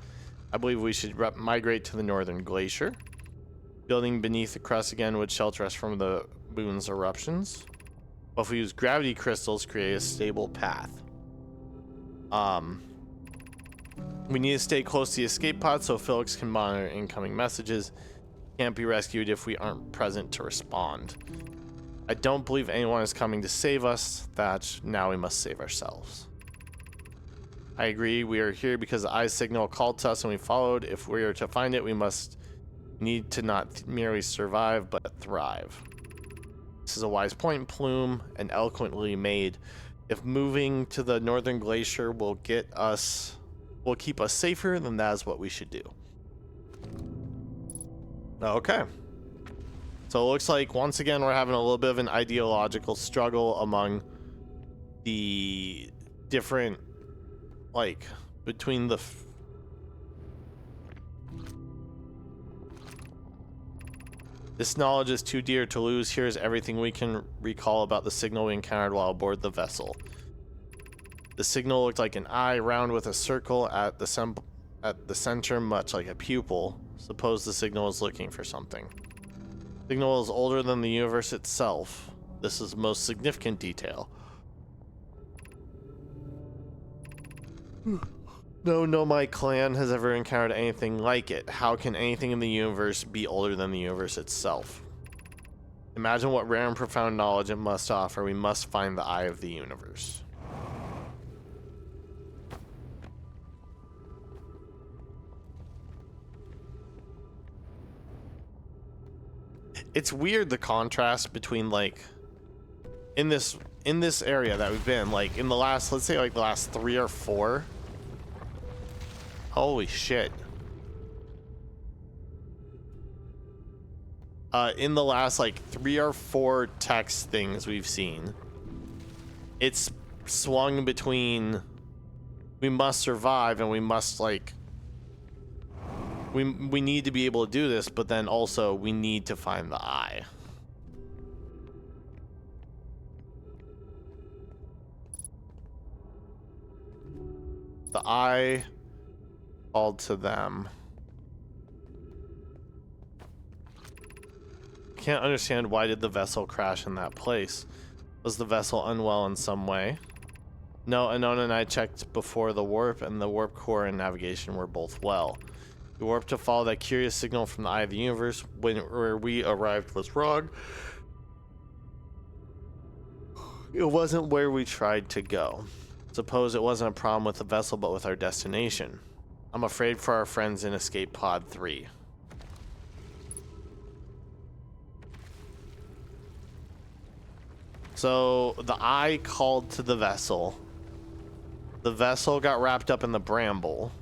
I believe we should migrate to the northern glacier. Building beneath the crust again would shelter us from the moon's eruptions. But if we use gravity crystals, create a stable path. We need to stay close to the escape pod so Felix can monitor incoming messages. Can't be rescued if we aren't present to respond. I don't believe anyone is coming to save us. Now we must save ourselves. I agree. We are here because the eye signal called to us and we followed. If we are to find it, we must need to not merely survive, but thrive. This is a wise point, Plume, and eloquently made. If moving to the northern glacier will keep us safer, then that is what we should do. Okay. So it looks like once again we're having a little bit of an ideological struggle among the different, like, between the this knowledge is too dear to lose. Here's everything we can recall about the signal we encountered while aboard the vessel. The signal looked like an eye, round with a circle at the center, much like a pupil. Suppose the signal is looking for something. Signal is older than the universe itself. This is the most significant detail. No, my clan has ever encountered anything like it. How can anything in the universe be older than the universe itself? Imagine what rare and profound knowledge it must offer. We must find the eye of the universe. It's weird, the contrast between, like, in this area that we've been, like, in the last, let's say, like, the last 3 or 4. Holy shit. In the last, like, 3 or 4 text things we've seen, it's swung between we must survive and we must, like, we need to be able to do this, but then also we need to find the eye. The eye called to them. Can't understand, why did the vessel crash in that place? Was the vessel unwell in some way? No, Anona and I checked before the warp, and the warp core and navigation were both well. We warped to follow that curious signal from the eye of the universe. Where we arrived was wrong. It wasn't where we tried to go. Suppose it wasn't a problem with the vessel, but with our destination. I'm afraid for our friends in Escape Pod 3. So the eye called to the vessel. The vessel got wrapped up in the bramble.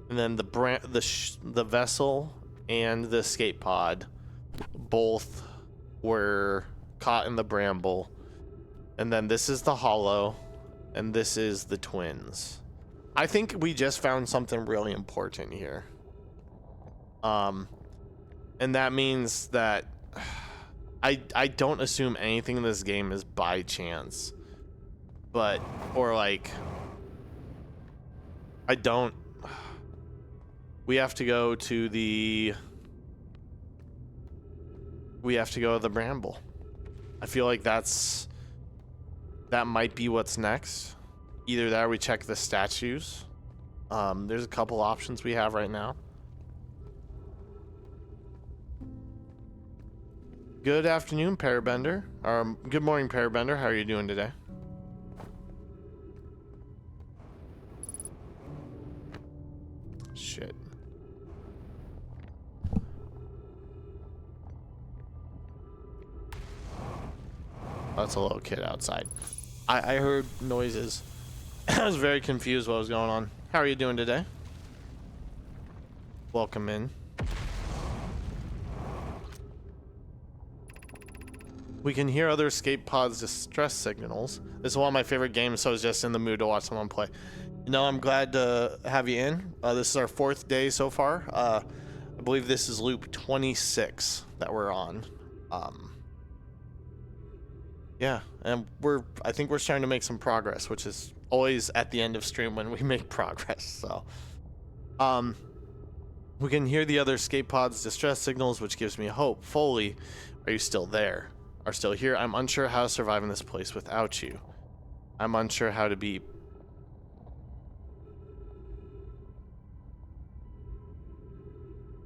And then the vessel and the escape pod both were caught in the bramble. And then this is the hollow, and this is the twins. I think we just found something really important here. And that means that I don't assume anything in this game is by chance. But, or like, I don't. We have to go to the bramble. I feel like that might be what's next. Either that or we check the statues. There's a couple options we have right now. Good afternoon, Parabender. Good morning, Parabender. How are you doing today? Shit. That's a little kid outside. I heard noises. I was very confused what was going on. How are you doing today? Welcome in. We can hear other escape pods' distress signals. This is one of my favorite games, so I was just in the mood to watch someone play. You know, I'm glad to have you in. This is our 4th day so far. I believe this is loop 26 that we're on. Yeah, and I think we're starting to make some progress, which is always at the end of stream when we make progress. So, we can hear the other escape pods' distress signals, which gives me hope. Foley, are you still there? Are still here? I'm unsure how to survive in this place without you. I'm unsure how to be.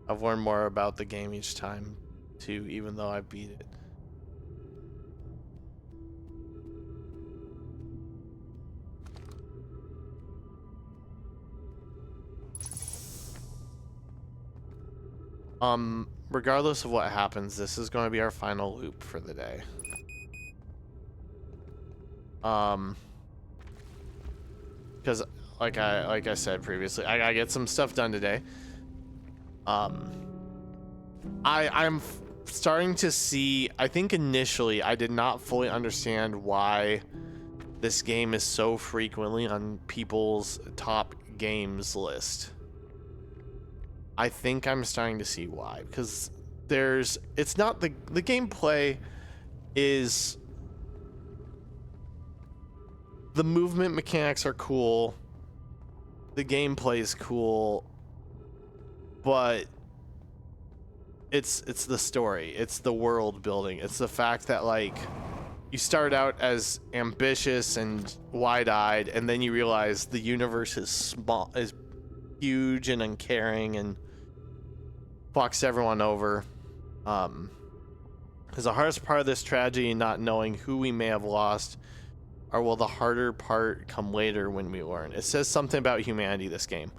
I've learned more about the game each time, too, even though I beat it. Regardless of what happens, this is going to be our final loop for the day. Because like I said previously, I gotta get some stuff done today. I'm starting to see, I think initially I did not fully understand why this game is so frequently on people's top games list. I think I'm starting to see why, because it's not the gameplay is, the movement mechanics are cool, the gameplay is cool, but it's the story, it's the world building, it's the fact that, like, you start out as ambitious and wide-eyed, and then you realize the universe is small, is huge and uncaring, and fucks everyone over. Is the hardest part of this tragedy not knowing who we may have lost, or will the harder part come later when we learn? It says something about humanity, this game.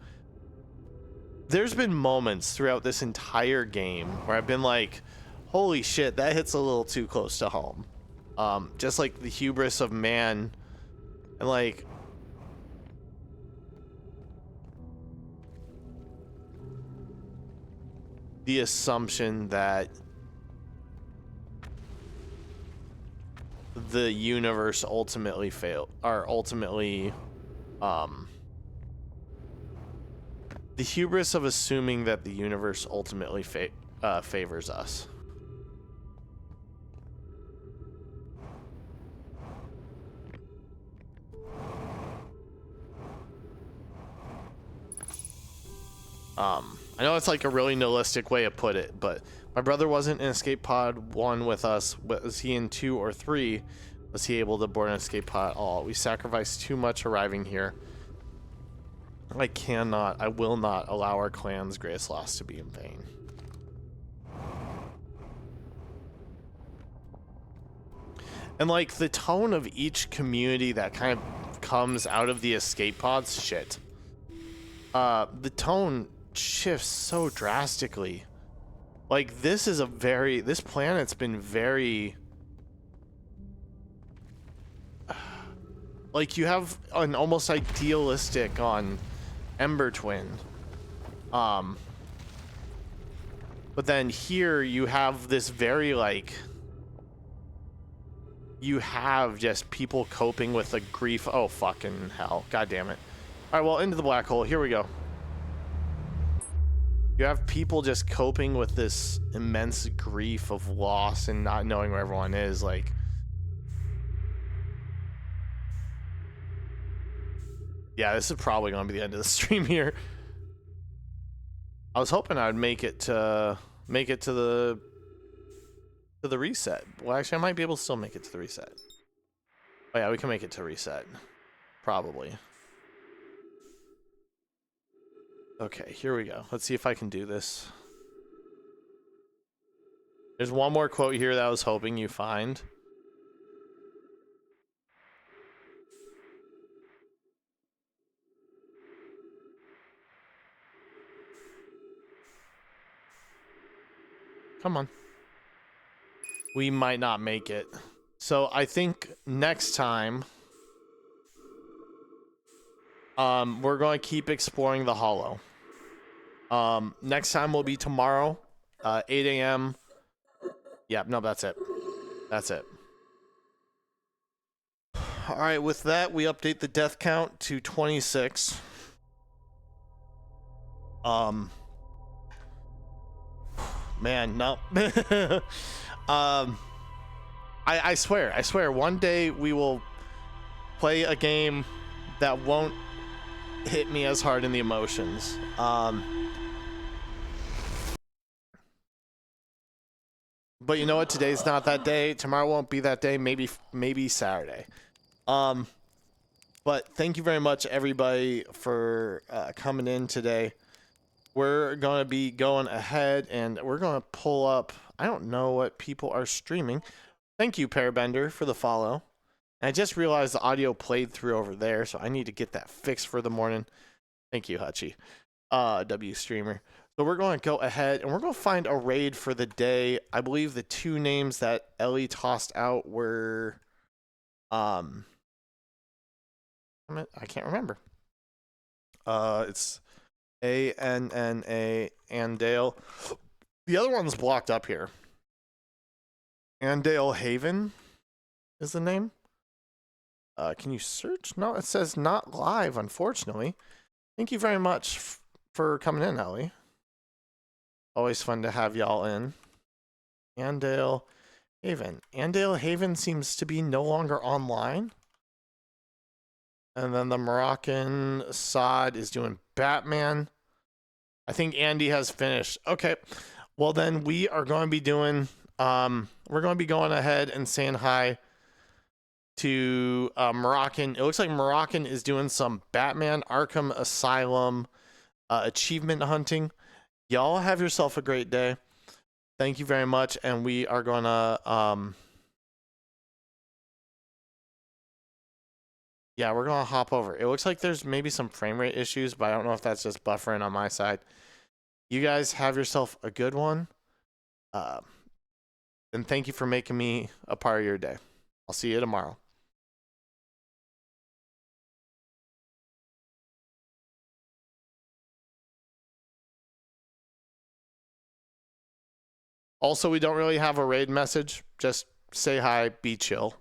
There's been moments throughout this entire game where I've been like, holy shit, that hits a little too close to home. Just like the hubris of man, and like the assumption that the universe ultimately the hubris of assuming that the universe ultimately favors us. I know it's like a really nihilistic way to put it, but my brother wasn't in Escape Pod 1 with us. Was he in 2 or 3? Was he able to board an Escape Pod at all? We sacrificed too much arriving here. I will not allow our clan's greatest loss to be in vain. And like the tone of each community that kind of comes out of the escape pods, shit. The tone shifts so drastically. Like this planet's been very, like you have an almost idealistic on Ember Twin. But then here you have this very like, you have just people coping with the grief. Oh fucking hell, god damn it. All right, well, into the black hole, here we go. You have people just coping with this immense grief of loss and not knowing where everyone is. Like, yeah, this is probably going to be the end of the stream here. I was hoping I'd make it to the reset. Well, actually, I might be able to still make it to the reset. Oh yeah, we can make it to reset, probably. Okay, here we go. Let's see if I can do this. There's one more quote here that I was hoping you find. Come on. We might not make it. So I think next time, we're going to keep exploring the Hollow. Next time will be tomorrow, 8 a.m. Yeah, no, that's it. That's it. All right, with that, we update the death count to 26. Man, no. I swear, one day we will play a game that won't hit me as hard in the emotions. But you know what? Today's not that day. Tomorrow won't be that day. Maybe Saturday. But thank you very much, everybody, for coming in today. We're going to be going ahead and we're going to pull up. I don't know what people are streaming. Thank you, Parabender, for the follow. And I just realized the audio played through over there, so I need to get that fixed for the morning. Thank you, Hutchie. W Streamer. So we're going to go ahead and we're going to find a raid for the day. I believe the two names that Ellie tossed out were I can't remember. It's ANNA Andale. The other one's blocked up here. Andale Haven is the name. Can you search? No, it says not live, unfortunately. Thank you very much for coming in, Ellie. Always fun to have y'all in. Andale Haven. Andale Haven seems to be no longer online. And then the Moroccan Saad is doing Batman. I think Andy has finished. Okay. Well, then we are going to be doing, we're going to be going ahead and saying hi to Moroccan. It looks like Moroccan is doing some Batman Arkham Asylum achievement hunting. Y'all have yourself a great day. Thank you very much, and we are gonna yeah, we're gonna hop over. It looks like there's maybe some frame rate issues, but I don't know if that's just buffering on my side. You guys have yourself a good one. And thank you for making me a part of your day. I'll see you tomorrow. Also, we don't really have a raid message. Just say hi, be chill.